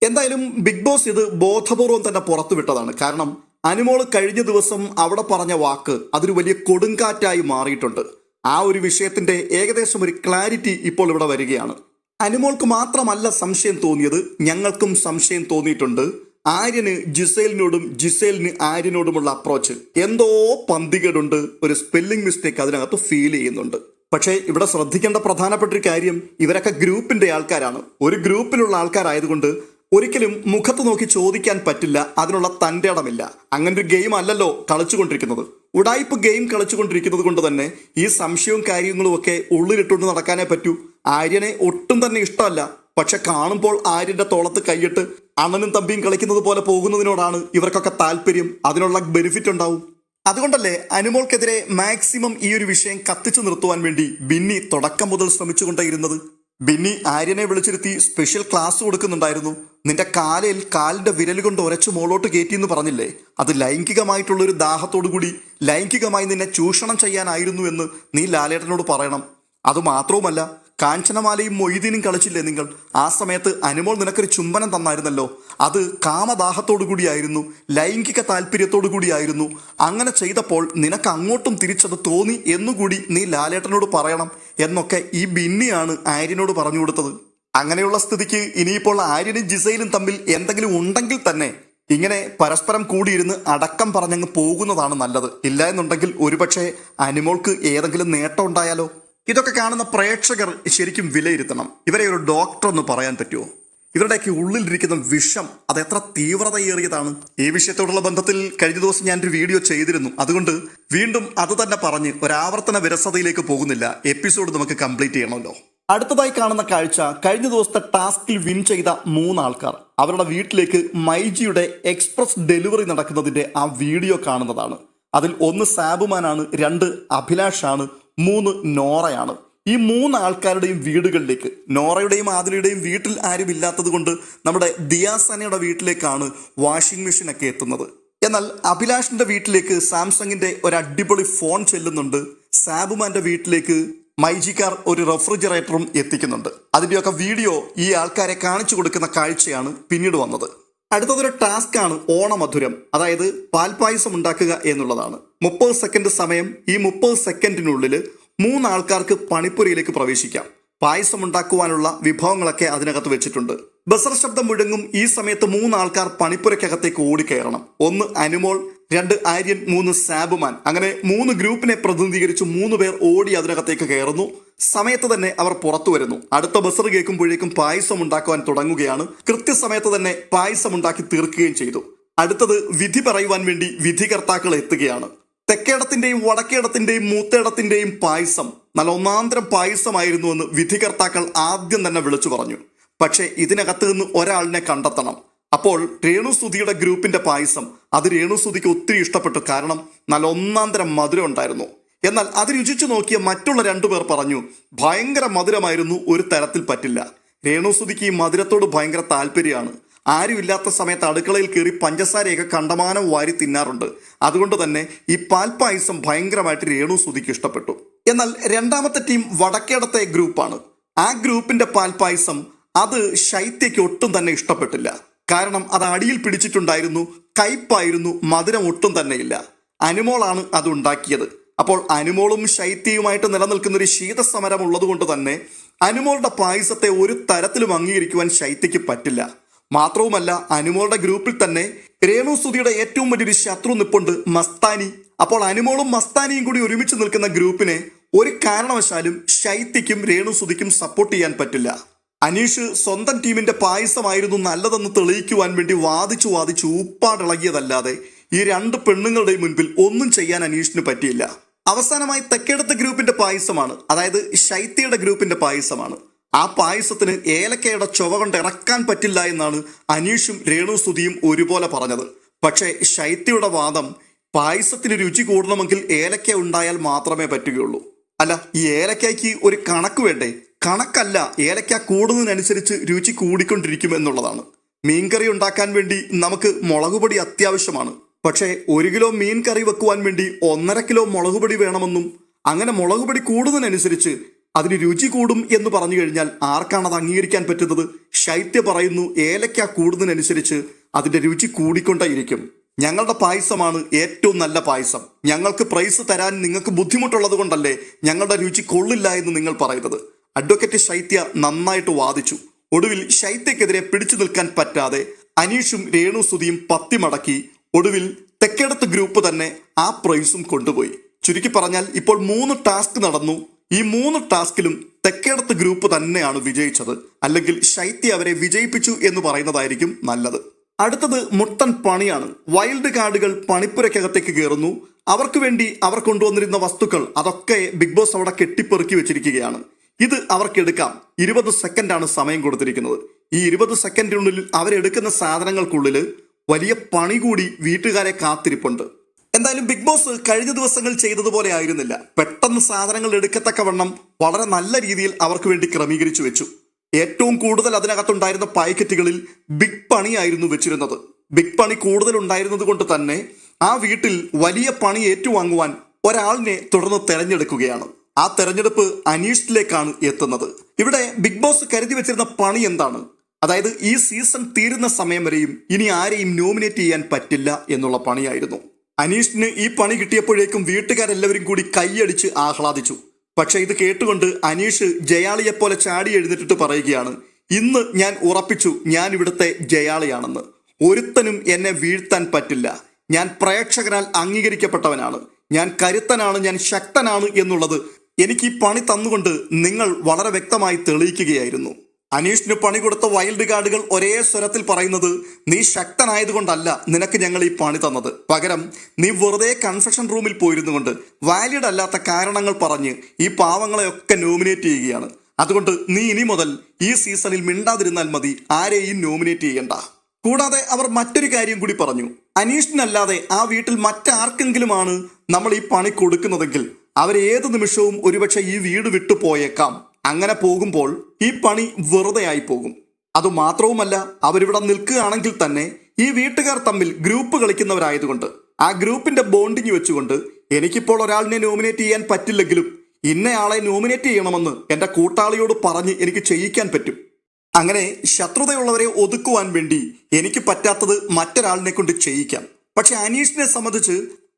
എന്തായാലും ബിഗ് ബോസ് ഇത് ബോധപൂർവം തന്നെ പുറത്തുവിട്ടതാണ്. കാരണം അനുമോൾ കഴിഞ്ഞ ദിവസം അവിടെ പറഞ്ഞ വാക്ക് അതൊരു വലിയ കൊടുങ്കാറ്റായി മാറിയിട്ടുണ്ട്. ആ ഒരു വിഷയത്തിന്റെ ഏകദേശം ഒരു ക്ലാരിറ്റി ഇപ്പോൾ ഇവിടെ വരികയാണ്. അനുമോൾക്ക് മാത്രമല്ല സംശയം തോന്നിയത്, ഞങ്ങൾക്കും സംശയം തോന്നിയിട്ടുണ്ട്. ആര്യന് ജിസൈലിനോടും ജിസൈലിന് ആര്യനോടുമുള്ള അപ്രോച്ച് എന്തോ പന്തികേടുണ്ട്, ഒരു സ്പെല്ലിംഗ് മിസ്റ്റേക്ക് അതിനകത്ത് ഫീൽ ചെയ്യുന്നുണ്ട്. പക്ഷേ ഇവിടെ ശ്രദ്ധിക്കേണ്ട പ്രധാനപ്പെട്ട ഒരു കാര്യം, ഇവരൊക്കെ ഗ്രൂപ്പിന്റെ ആൾക്കാരാണ്. ഒരു ഗ്രൂപ്പിലുള്ള ആൾക്കാരായതുകൊണ്ട് ഒരിക്കലും മുഖത്ത് നോക്കി ചോദിക്കാൻ പറ്റില്ല, അതിനുള്ള തൻ്റെ ഇടമില്ല. അങ്ങനെ ഒരു ഗെയിം അല്ലല്ലോ കളിച്ചുകൊണ്ടിരിക്കുന്നത്. ഉടായിപ്പ് ഗെയിം കളിച്ചുകൊണ്ടിരിക്കുന്നത് കൊണ്ട് തന്നെ ഈ സംശയവും കാര്യങ്ങളും ഒക്കെ ഉള്ളിലിട്ടുകൊണ്ട് നടക്കാനേ പറ്റൂ. ആര്യനെ ഒട്ടും തന്നെ ഇഷ്ടമല്ല. പക്ഷെ കാണുമ്പോൾ ആര്യന്റെ തോളത്ത് കൈയിട്ട് അണ്ണനും തമ്പിയും കളിക്കുന്നത് പോലെ പോകുന്നതിനോടാണ് ഇവർക്കൊക്കെ താല്പര്യം. അതിനുള്ള ബെനിഫിറ്റ് ഉണ്ടാവും. അതുകൊണ്ടല്ലേ അനുമോൾക്കെതിരെ മാക്സിമം ഈ ഒരു വിഷയം കത്തിച്ചു നിർത്തുവാൻ വേണ്ടി ബിന്നി തുടക്കം മുതൽ ശ്രമിച്ചുകൊണ്ടേയിരുന്നത്. ബിന്നി ആര്യനെ വിളിച്ചിരുത്തി സ്പെഷ്യൽ ക്ലാസ് കൊടുക്കുന്നുണ്ടായിരുന്നു. നിന്റെ കാലിന്റെ വിരൽ കൊണ്ട് ഉരച്ചു മോളോട്ട് കയറ്റി എന്ന് പറഞ്ഞില്ലേ, അത് ലൈംഗികമായിട്ടുള്ളൊരു ദാഹത്തോടു കൂടി ലൈംഗികമായി നിന്നെ ചൂഷണം ചെയ്യാനായിരുന്നു എന്ന് നീ ലാലേട്ടനോട് പറയണം. അതുമാത്രവുമല്ല, കാഞ്ചനമാലയും മൊയ്തീനും കളിച്ചില്ലേ നിങ്ങൾ? ആ സമയത്ത് അനുമോൾ നിനക്കൊരു ചുംബനം തന്നായിരുന്നല്ലോ. അത് കാമദാഹത്തോടു കൂടിയായിരുന്നു, ലൈംഗിക താല്പര്യത്തോടു കൂടിയായിരുന്നു. അങ്ങനെ ചെയ്തപ്പോൾ നിനക്ക് അങ്ങോട്ടും തിരിച്ചത് തോന്നി എന്നുകൂടി നീ ലാലേട്ടനോട് പറയണം എന്നൊക്കെ ഈ ബിന്നിയാണ് ആര്യനോട് പറഞ്ഞു കൊടുത്തത്. അങ്ങനെയുള്ള സ്ഥിതിക്ക് ഇനിയിപ്പോൾ ആര്യനും ജിസൈലും തമ്മിൽ എന്തെങ്കിലും ഉണ്ടെങ്കിൽ തന്നെ ഇങ്ങനെ പരസ്പരം കൂടിയിരുന്ന് അടക്കം പറഞ്ഞങ്ങ് പോകുന്നതാണ് നല്ലത്. ഇല്ല എന്നുണ്ടെങ്കിൽ ഒരുപക്ഷെ അനുമോൾക്ക് ഏതെങ്കിലും നേട്ടം ഉണ്ടായാലോ? ഇതൊക്കെ കാണുന്ന പ്രേക്ഷകർ ശരിക്കും വിലയിരുത്തണം. ഇവരെ ഒരു ഡോക്ടർ എന്ന് പറയാൻ പറ്റുമോ? ഇവരുടെയൊക്കെ ഉള്ളിലിരിക്കുന്ന വിഷം അത് എത്ര തീവ്രതയേറിയതാണ്. ഈ വിഷയത്തോടുള്ള ബന്ധത്തിൽ കഴിഞ്ഞ ദിവസം ഞാനൊരു വീഡിയോ ചെയ്തിരുന്നു. അതുകൊണ്ട് വീണ്ടും അത് തന്നെ പറഞ്ഞ് ഒരാവർത്തന വിരസതയിലേക്ക് പോകുന്നില്ല. എപ്പിസോഡ് നമുക്ക് കംപ്ലീറ്റ് ചെയ്യണമല്ലോ. അടുത്തതായി കാണുന്ന കാഴ്ച, കഴിഞ്ഞ ദിവസത്തെ ടാസ്കിൽ വിൻ ചെയ്ത 3 ആൾക്കാർ അവരുടെ വീട്ടിലേക്ക് മൈജിയുടെ എക്സ്പ്രസ് ഡെലിവറി നടക്കുന്നതിന്റെ ആ വീഡിയോ കാണുന്നതാണ്. അതിൽ 1 സാബുമാനാണ്, 2 അഭിലാഷാണ്, 3 നോറയാണ്. ഈ 3 ആൾക്കാരുടെയും വീടുകളിലേക്ക്, നോറയുടെയും ആദിലയുടെയും വീട്ടിൽ ആരും ഇല്ലാത്തത് കൊണ്ട് നമ്മുടെ ദിയാസനയുടെ വീട്ടിലേക്കാണ് വാഷിംഗ് മെഷീനൊക്കെ എത്തുന്നത്. എന്നാൽ അഭിലാഷിന്റെ വീട്ടിലേക്ക് സാംസങ്ങിന്റെ ഒരു അടിപൊളി ഫോൺ ചെല്ലുന്നുണ്ട്. സാബുമാന്റെ വീട്ടിലേക്ക് മൈജിക്കാർ ഒരു റെഫ്രിജറേറ്ററും എത്തിക്കുന്നുണ്ട്. അതിന്റെയൊക്കെ വീഡിയോ ഈ ആൾക്കാരെ കാണിച്ചു കൊടുക്കുന്ന കാഴ്ചയാണ് പിന്നീട് വന്നത്. അടുത്തതൊരു ടാസ്ക് ആണ് ഓണമധുരം, അതായത് പാൽപ്പായസം ഉണ്ടാക്കുക എന്നുള്ളതാണ്. 30 സെക്കൻഡ് സമയം. ഈ 30 സെക്കൻഡിനുള്ളിൽ 3 ആൾക്കാർക്ക് പണിപ്പുരയിലേക്ക് പ്രവേശിക്കാം. പായസം ഉണ്ടാക്കുവാനുള്ള വിഭവങ്ങളൊക്കെ അതിനകത്ത് വെച്ചിട്ടുണ്ട്. ബസർ ശബ്ദം മുഴങ്ങും. ഈ സമയത്ത് 3 ആൾക്കാർ പണിപ്പുരക്കകത്തേക്ക് ഓടിക്കയറണം. 1 അനുമോൾ, 2 ആര്യൻ, 3 സാബുമാൻ. അങ്ങനെ 3 ഗ്രൂപ്പിനെ പ്രതിനിധീകരിച്ച് 3 പേർ ഓടി അതിനകത്തേക്ക് കയറുന്നു. സമയത്ത് തന്നെ അവർ പുറത്തു വരുന്നു. അടുത്ത ബസർ കേൾക്കുമ്പോഴേക്കും പായസം ഉണ്ടാക്കുവാൻ തുടങ്ങുകയാണ്. കൃത്യസമയത്ത് തന്നെ പായസം ഉണ്ടാക്കി തീർക്കുകയും ചെയ്തു. അടുത്തത് വിധി പറയുവാൻ വേണ്ടി വിധികർത്താക്കൾ എത്തുകയാണ്. തെക്കേടത്തിന്റെയും വടക്കേടത്തിന്റെയും മൂത്തേടത്തിന്റെയും പായസം നല്ല ഒന്നാന്തരം പായസമായിരുന്നു എന്ന് വിധികർത്താക്കൾ ആദ്യം തന്നെ വിളിച്ചു പറഞ്ഞു. പക്ഷേ ഇതിനകത്ത് നിന്ന് ഒരാളിനെ കണ്ടെത്തണം. അപ്പോൾ രേണുസുതിയുടെ ഗ്രൂപ്പിന്റെ പായസം, അത് രേണുസുതിക്ക് ഒത്തിരി ഇഷ്ടപ്പെട്ടു. കാരണം നല്ല ഒന്നാന്തരം മധുരം ഉണ്ടായിരുന്നു. എന്നാൽ അത് രുചിച്ചു നോക്കിയ മറ്റുള്ള 2 പേർ പറഞ്ഞു ഭയങ്കര മധുരമായിരുന്നു, ഒരു തരത്തിൽ പറ്റില്ല. രേണുസുതിക്ക് ഈ മധുരത്തോട് ഭയങ്കര താല്പര്യമാണ്. ആരും ഇല്ലാത്ത സമയത്ത് അടുക്കളയിൽ കയറി പഞ്ചസാരയൊക്കെ കണ്ടമാനം വാരി തിന്നാറുണ്ട്. അതുകൊണ്ട് തന്നെ ഈ പാൽപ്പായസം ഭയങ്കരമായിട്ട് രേണുസുതിക്ക് ഇഷ്ടപ്പെട്ടു. എന്നാൽ രണ്ടാമത്തെ ടീം വടക്കേടത്തെ ഗ്രൂപ്പാണ്. ആ ഗ്രൂപ്പിന്റെ പാൽപ്പായസം അത് ശൈത്യയ്ക്ക് ഒട്ടും തന്നെ ഇഷ്ടപ്പെട്ടില്ല. കാരണം അത് അടിയിൽ പിടിച്ചിട്ടുണ്ടായിരുന്നു, കയ്പായിരുന്നു, മധുരം ഒട്ടും തന്നെയില്ല. അനുമോളാണ് അത് ഉണ്ടാക്കിയത്. അപ്പോൾ അനുമോളും ശൈത്യയുമായിട്ട് നിലനിൽക്കുന്ന ഒരു ശീതസമരം ഉള്ളത് കൊണ്ട് തന്നെ അനുമോളുടെ പായസത്തെ ഒരു തരത്തിലും അംഗീകരിക്കുവാൻ ശൈത്യയ്ക്ക് പറ്റില്ല. മാത്രവുമല്ല, അനുമോളുടെ ഗ്രൂപ്പിൽ തന്നെ രേണുസുതിയുടെ ഏറ്റവും വലിയൊരു ശത്രു നിപ്പുണ്ട്, മസ്താനി. അപ്പോൾ അനുമോളും മസ്താനിയും കൂടി ഒരുമിച്ച് നിൽക്കുന്ന ഗ്രൂപ്പിനെ ഒരു കാരണവശാലും ശൈത്യയ്ക്കും രേണുസുതിക്കും സപ്പോർട്ട് ചെയ്യാൻ പറ്റില്ല. അനീഷ് സ്വന്തം ടീമിന്റെ പായസമായിരുന്നു നല്ലതെന്ന് തെളിയിക്കുവാൻ വേണ്ടി വാദിച്ചു ഊപ്പാടിളകിയതല്ലാതെ ഈ 2 പെണ്ണുങ്ങളുടെ മുൻപിൽ ഒന്നും ചെയ്യാൻ അനീഷിന് പറ്റിയില്ല. അവസാനമായി തെക്കേടത്തെ ഗ്രൂപ്പിന്റെ പായസമാണ്, അതായത് ശൈത്യയുടെ ഗ്രൂപ്പിന്റെ പായസമാണ്. ആ പായസത്തിന് ഏലക്കയുടെ ചുവ കൊണ്ട് ഇറക്കാൻ പറ്റില്ല എന്നാണ് അനീഷും രേണുസുതിയും ഒരുപോലെ പറഞ്ഞത്. പക്ഷേ ശൈത്യയുടെ വാദം പായസത്തിന് രുചി കൂടണമെങ്കിൽ ഏലക്ക ഉണ്ടായാൽ മാത്രമേ പറ്റുകയുള്ളൂ. അല്ല, ഈ ഏലക്കയ്ക്ക് ഒരു കണക്ക് വേണ്ടേ? കണക്കല്ല, ഏലക്ക കൂടുന്നതിനനുസരിച്ച് രുചി കൂടിക്കൊണ്ടിരിക്കും എന്നുള്ളതാണ്. മീൻകറി ഉണ്ടാക്കാൻ വേണ്ടി നമുക്ക് മുളകുപൊടി അത്യാവശ്യമാണ്. പക്ഷേ 1 കിലോ മീൻ കറി വെക്കുവാൻ വേണ്ടി 1.5 കിലോ മുളകുപൊടി വേണമെന്നും, അങ്ങനെ മുളകുപൊടി കൂടുന്നതിനനുസരിച്ച് അതിന് രുചി കൂടും എന്ന് പറഞ്ഞു കഴിഞ്ഞാൽ ആർക്കാണ് അത് അംഗീകരിക്കാൻ പറ്റുന്നത്? ശൈത്യ പറയുന്നു ഏലക്ക കൂടുന്നതിനനുസരിച്ച് അതിന്റെ രുചി കൂടിക്കൊണ്ടേയിരിക്കും. ഞങ്ങളുടെ പായസമാണ് ഏറ്റവും നല്ല പായസം. ഞങ്ങൾക്ക് പ്രൈസ് തരാൻ നിങ്ങൾക്ക് ബുദ്ധിമുട്ടുള്ളത് കൊണ്ടല്ലേ ഞങ്ങളുടെ രുചി കൊള്ളില്ല എന്ന് നിങ്ങൾ പറയുന്നത്. അഡ്വക്കേറ്റ് ശൈത്യ നന്നായിട്ട് വാദിച്ചു. ഒടുവിൽ ശൈത്യക്കെതിരെ പിടിച്ചു നിൽക്കാൻ പറ്റാതെ അനീഷും രേണുസുതിയും പത്തി മടക്കി ഒടുവിൽ തെക്കേടത്ത് ഗ്രൂപ്പ് തന്നെ ആ പ്രൈസും കൊണ്ടുപോയി. ചുരുക്കി പറഞ്ഞാൽ ഇപ്പോൾ 3 ടാസ്ക് നടന്നു. ഈ 3 ടാസ്കിലും തെക്കേടത്ത് ഗ്രൂപ്പ് തന്നെയാണ് വിജയിച്ചത്. അല്ലെങ്കിൽ ശൈത്യ അവരെ വിജയിപ്പിച്ചു എന്ന് പറയുന്നതായിരിക്കും നല്ലത്. അടുത്തത് മുട്ടൻ പണിയാണ്. വൈൽഡ് കാർഡുകൾ പണിപ്പുരക്കകത്തേക്ക് കയറുന്നു. അവർക്ക് വേണ്ടി അവർ കൊണ്ടുവന്നിരുന്ന വസ്തുക്കൾ അതൊക്കെ ബിഗ് ബോസ് അവിടെ കെട്ടിപ്പെറുക്കി വെച്ചിരിക്കുകയാണ്. ഇത് അവർക്കെടുക്കാം. 20 സെക്കൻഡാണ് സമയം കൊടുത്തിരിക്കുന്നത്. ഈ 20 സെക്കൻഡിനുള്ളിൽ അവരെടുക്കുന്ന സാധനങ്ങൾക്കുള്ളിൽ വലിയ പണി കൂടി വീട്ടുകാരെ കാത്തിരിപ്പുണ്ട്. എന്തായാലും ബിഗ് ബോസ് കഴിഞ്ഞ ദിവസങ്ങൾ ചെയ്തതുപോലെ ആയിരുന്നില്ല. പെട്ടെന്ന് സാധനങ്ങൾ എടുക്കത്തക്കവണ്ണം വളരെ നല്ല രീതിയിൽ അവർക്ക് വേണ്ടി ക്രമീകരിച്ചു വെച്ചു. ഏറ്റവും കൂടുതൽ അതിനകത്തുണ്ടായിരുന്ന പാക്കറ്റുകളിൽ ബിഗ് പണിയായിരുന്നു വെച്ചിരുന്നത്. ബിഗ് പണി കൂടുതൽ ഉണ്ടായിരുന്നത് കൊണ്ട് തന്നെ ആ വീട്ടിൽ വലിയ പണി ഏറ്റുവാങ്ങുവാൻ ഒരാളിനെ തുടർന്ന് തെരഞ്ഞെടുക്കുകയാണ്. ആ തെരഞ്ഞെടുപ്പ് അനീഷിലേക്കാണ് എത്തുന്നത്. ഇവിടെ ബിഗ് ബോസ് കരുതി വെച്ചിരുന്ന പണി എന്താണ്? അതായത് ഈ സീസൺ തീരുന്ന സമയം വരെയും ഇനി ആരെയും നോമിനേറ്റ് ചെയ്യാൻ പറ്റില്ല എന്നുള്ള പണിയായിരുന്നു. അനീഷിന് ഈ പണി കിട്ടിയപ്പോഴേക്കും വീട്ടുകാരെല്ലാവരും കൂടി കൈയടിച്ച് ആഹ്ലാദിച്ചു. പക്ഷെ ഇത് കേട്ടുകൊണ്ട് അനീഷ് ജയാളിയെപ്പോലെ ചാടി എഴുന്നേറ്റിട്ട് പറയുകയാണ്, ഇന്ന് ഞാൻ ഉറപ്പിച്ചു ഞാൻ ഇവിടുത്തെ ജയാളിയാണെന്ന്. ഒരുത്തനും എന്നെ വീഴ്ത്താൻ പറ്റില്ല. ഞാൻ പ്രേക്ഷകരാൽ അംഗീകരിക്കപ്പെട്ടവനാണ്. ഞാൻ കരുത്തനാണ്, ഞാൻ ശക്തനാണ് എന്നുള്ളത് എനിക്ക് ഈ പണി തന്നുകൊണ്ട് നിങ്ങൾ വളരെ വ്യക്തമായി തെളിയിക്കുകയായിരുന്നു. അനീഷിന് പണി കൊടുത്ത വൈൽഡ് കാർഡുകൾ ഒരേ സ്വരത്തിൽ പറയുന്നത്, നീ ശക്തനായതുകൊണ്ടല്ല നിനക്ക് ഞങ്ങൾ ഈ പണി തന്നത്, പകരം നീ വെറുതെ കൺഫെഷൻ റൂമിൽ പോയിരുന്നു കൊണ്ട് വാലിഡ് അല്ലാത്ത കാരണങ്ങൾ പറഞ്ഞ് ഈ പാവങ്ങളെയൊക്കെ നോമിനേറ്റ് ചെയ്യുകയാണ്. അതുകൊണ്ട് നീ ഇനി മുതൽ ഈ സീസണിൽ മിണ്ടാതിരുന്നാൽ മതി, ആരെയും നോമിനേറ്റ് ചെയ്യണ്ട. കൂടാതെ അവർ മറ്റൊരു കാര്യം കൂടി പറഞ്ഞു, അനീഷിനല്ലാതെ ആ വീട്ടിൽ മറ്റാർക്കെങ്കിലുമാണ് നമ്മൾ ഈ പണി കൊടുക്കുന്നതെങ്കിൽ അവരേത് നിമിഷവും ഒരുപക്ഷെ ഈ വീട് വിട്ടു പോയേക്കാം. അങ്ങനെ പോകുമ്പോൾ ഈ പണി വെറുതെ ആയി പോകും. അതുമാത്രവുമല്ല, അവരിവിടെ നിൽക്കുകയാണെങ്കിൽ തന്നെ ഈ വീട്ടുകാർ തമ്മിൽ ഗ്രൂപ്പ് കളിക്കുന്നവരായതുകൊണ്ട് ആ ഗ്രൂപ്പിന്റെ ബോണ്ടിങ് വെച്ചുകൊണ്ട് എനിക്കിപ്പോൾ ഒരാളിനെ നോമിനേറ്റ് ചെയ്യാൻ പറ്റില്ലെങ്കിലും ഇന്നയാളെ നോമിനേറ്റ് ചെയ്യണമെന്ന് എന്റെ കൂട്ടാളിയോട് പറഞ്ഞ് എനിക്ക് ചെയ്യിക്കാൻ പറ്റും. അങ്ങനെ ശത്രുതയുള്ളവരെ ഒതുക്കുവാൻ വേണ്ടി എനിക്ക് പറ്റാത്തത് മറ്റൊരാളിനെ കൊണ്ട് ചെയ്യിക്കാം. പക്ഷെ അനീഷിനെ സംബന്ധിച്ച്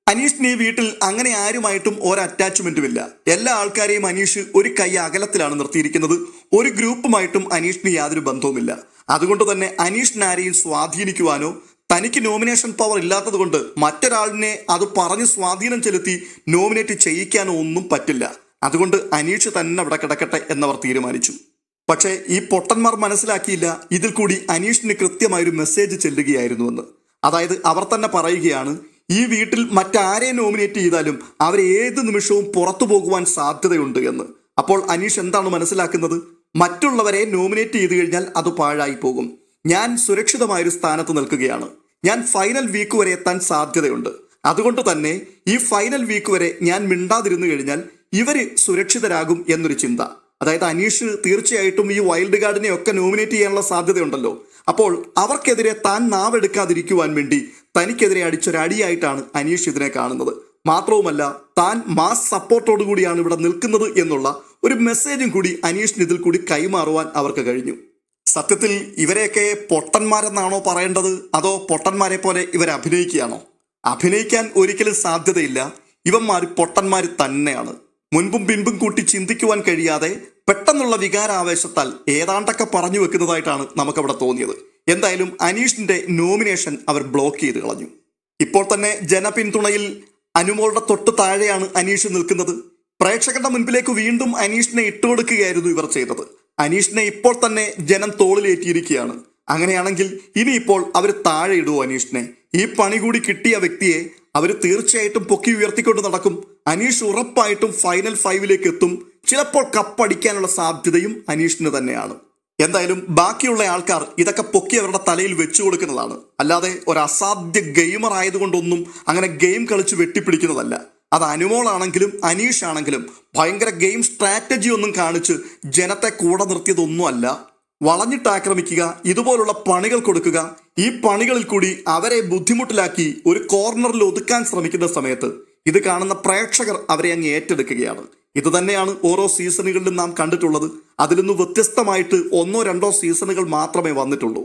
അനീഷിന് ഈ വീട്ടിൽ അങ്ങനെ ആരുമായിട്ടും ഒരു അറ്റാച്ച്മെന്റും ഇല്ല. എല്ലാ ആൾക്കാരെയും അനീഷ് ഒരു കൈ അകലത്തിലാണ് നിർത്തിയിരിക്കുന്നത്. ഒരു ഗ്രൂപ്പുമായിട്ടും അനീഷിന് യാതൊരു ബന്ധവുമില്ല. അതുകൊണ്ട് തന്നെ അനീഷിന് ആരെയും സ്വാധീനിക്കുവാനോ തനിക്ക് നോമിനേഷൻ പവർ ഇല്ലാത്തത് കൊണ്ട് മറ്റൊരാളിനെ അത് പറഞ്ഞ് സ്വാധീനം ചെലുത്തി നോമിനേറ്റ് ചെയ്യിക്കാനോ ഒന്നും പറ്റില്ല. അതുകൊണ്ട് അനീഷ് തന്നെ അവിടെ കിടക്കട്ടെ എന്നവർ തീരുമാനിച്ചു. പക്ഷേ ഈ പൊട്ടന്മാർ മനസ്സിലാക്കിയില്ല ഇതിൽ കൂടി അനീഷിന് കൃത്യമായൊരു മെസ്സേജ് ചെല്ലുകയായിരുന്നുവെന്ന്. അതായത് അവർ തന്നെ പറയുകയാണ്, ഈ വീട്ടിൽ മറ്റാരെ നോമിനേറ്റ് ചെയ്താലും അവർ ഏത് നിമിഷവും പുറത്തു പോകുവാൻ സാധ്യതയുണ്ട് എന്ന്. അപ്പോൾ അനീഷ് എന്താണ് മനസ്സിലാക്കുന്നത്? മറ്റുള്ളവരെ നോമിനേറ്റ് ചെയ്തു കഴിഞ്ഞാൽ അത് പാഴായി പോകും. ഞാൻ സുരക്ഷിതമായൊരു സ്ഥാനത്ത് നിൽക്കുകയാണ്. ഞാൻ ഫൈനൽ വീക്ക് വരെ എത്താൻ സാധ്യതയുണ്ട്. അതുകൊണ്ട് തന്നെ ഈ ഫൈനൽ വീക്ക് വരെ ഞാൻ മിണ്ടാതിരുന്നു കഴിഞ്ഞാൽ ഇവര് സുരക്ഷിതരാകും എന്നൊരു ചിന്ത. അതായത് അനീഷ് തീർച്ചയായിട്ടും ഈ വൈൽഡ് കാർഡിനെ ഒക്കെ നോമിനേറ്റ് ചെയ്യാനുള്ള സാധ്യതയുണ്ടല്ലോ. അപ്പോൾ അവർക്കെതിരെ താൻ നാവെടുക്കാതിരിക്കുവാൻ വേണ്ടി തനിക്കെതിരെ അടിച്ചൊരടിയായിട്ടാണ് അനീഷ് ഇതിനെ കാണുന്നത്. മാത്രവുമല്ല താൻ മാസ് സപ്പോർട്ടോടു കൂടിയാണ് ഇവിടെ നിൽക്കുന്നത് എന്നുള്ള ഒരു മെസ്സേജും കൂടി അനീഷിന് ഇതിൽ കൂടി കൈമാറുവാൻ അവർക്ക് കഴിഞ്ഞു. സത്യത്തിൽ ഇവരെയൊക്കെ പൊട്ടന്മാരെന്നാണോ പറയേണ്ടത്, അതോ പൊട്ടന്മാരെ പോലെ ഇവർ അഭിനയിക്കുകയാണോ? അഭിനയിക്കാൻ ഒരിക്കലും സാധ്യതയില്ല. ഇവന്മാർ പൊട്ടന്മാർ തന്നെയാണ്. മുൻപും പിൻപും കൂട്ടി ചിന്തിക്കുവാൻ കഴിയാതെ പെട്ടെന്നുള്ള വികാരാവേശത്താൽ ഏതാണ്ടൊക്കെ പറഞ്ഞു വെക്കുന്നതായിട്ടാണ് നമുക്കവിടെ തോന്നിയത്. എന്തായാലും അനീഷിന്റെ നോമിനേഷൻ അവർ ബ്ലോക്ക് ചെയ്ത് കളഞ്ഞു. ഇപ്പോൾ തന്നെ ജനപിന്തുണയിൽ അനുമോളുടെ തൊട്ട് താഴെയാണ് അനീഷ് നിൽക്കുന്നത്. പ്രേക്ഷകരുടെ മുൻപിലേക്ക് വീണ്ടും അനീഷിനെ ഇട്ടുകൊടുക്കുകയായിരുന്നു ഇവർ ചെയ്തത്. അനീഷിനെ ഇപ്പോൾ തന്നെ ജനം തോളിലേറ്റിയിരിക്കുകയാണ്. അങ്ങനെയാണെങ്കിൽ ഇനിയിപ്പോൾ അവർ താഴെ ഇടുവോ അനീഷിനെ? ഈ പണി കൂടി കിട്ടിയ വ്യക്തിയെ അവർ തീർച്ചയായിട്ടും പൊക്കി ഉയർത്തിക്കൊണ്ട് നടക്കും. അനീഷ് ഉറപ്പായിട്ടും ഫൈനൽ 5 എത്തും. ചിലപ്പോൾ കപ്പടിക്കാനുള്ള സാധ്യതയും അനീഷിന് തന്നെയാണ്. എന്തായാലും ബാക്കിയുള്ള ആൾക്കാർ ഇതൊക്കെ പൊക്കി അവരുടെ തലയിൽ വെച്ചു കൊടുക്കുന്നതാണ്. അല്ലാതെ ഒരു അസാധ്യ ഗെയിമർ ആയതുകൊണ്ടൊന്നും അങ്ങനെ ഗെയിം കളിച്ച് വെട്ടിപ്പിടിക്കുന്നതല്ല. അത് അനുമോളാണെങ്കിലും അനീഷ് ആണെങ്കിലും ഭയങ്കര ഗെയിം സ്ട്രാറ്റജി ഒന്നും കാണിച്ച് ജനത്തെ കൂടെ നിർത്തിയതൊന്നും അല്ല. വളഞ്ഞിട്ട് ആക്രമിക്കുക, ഇതുപോലുള്ള പണികൾ കൊടുക്കുക, ഈ പണികളിൽ കൂടി അവരെ ബുദ്ധിമുട്ടിലാക്കി ഒരു കോർണറിൽ ഒതുക്കാൻ ശ്രമിക്കുന്ന സമയത്ത് ഇത് കാണുന്ന പ്രേക്ഷകർ അവരെ അങ്ങ് ഏറ്റെടുക്കുകയാണ്. ഇത് തന്നെയാണ് ഓരോ സീസണുകളിലും നാം കണ്ടിട്ടുള്ളത്. അതിൽ നിന്ന് വ്യത്യസ്തമായിട്ട് 1-2 സീസണുകൾ മാത്രമേ വന്നിട്ടുള്ളൂ.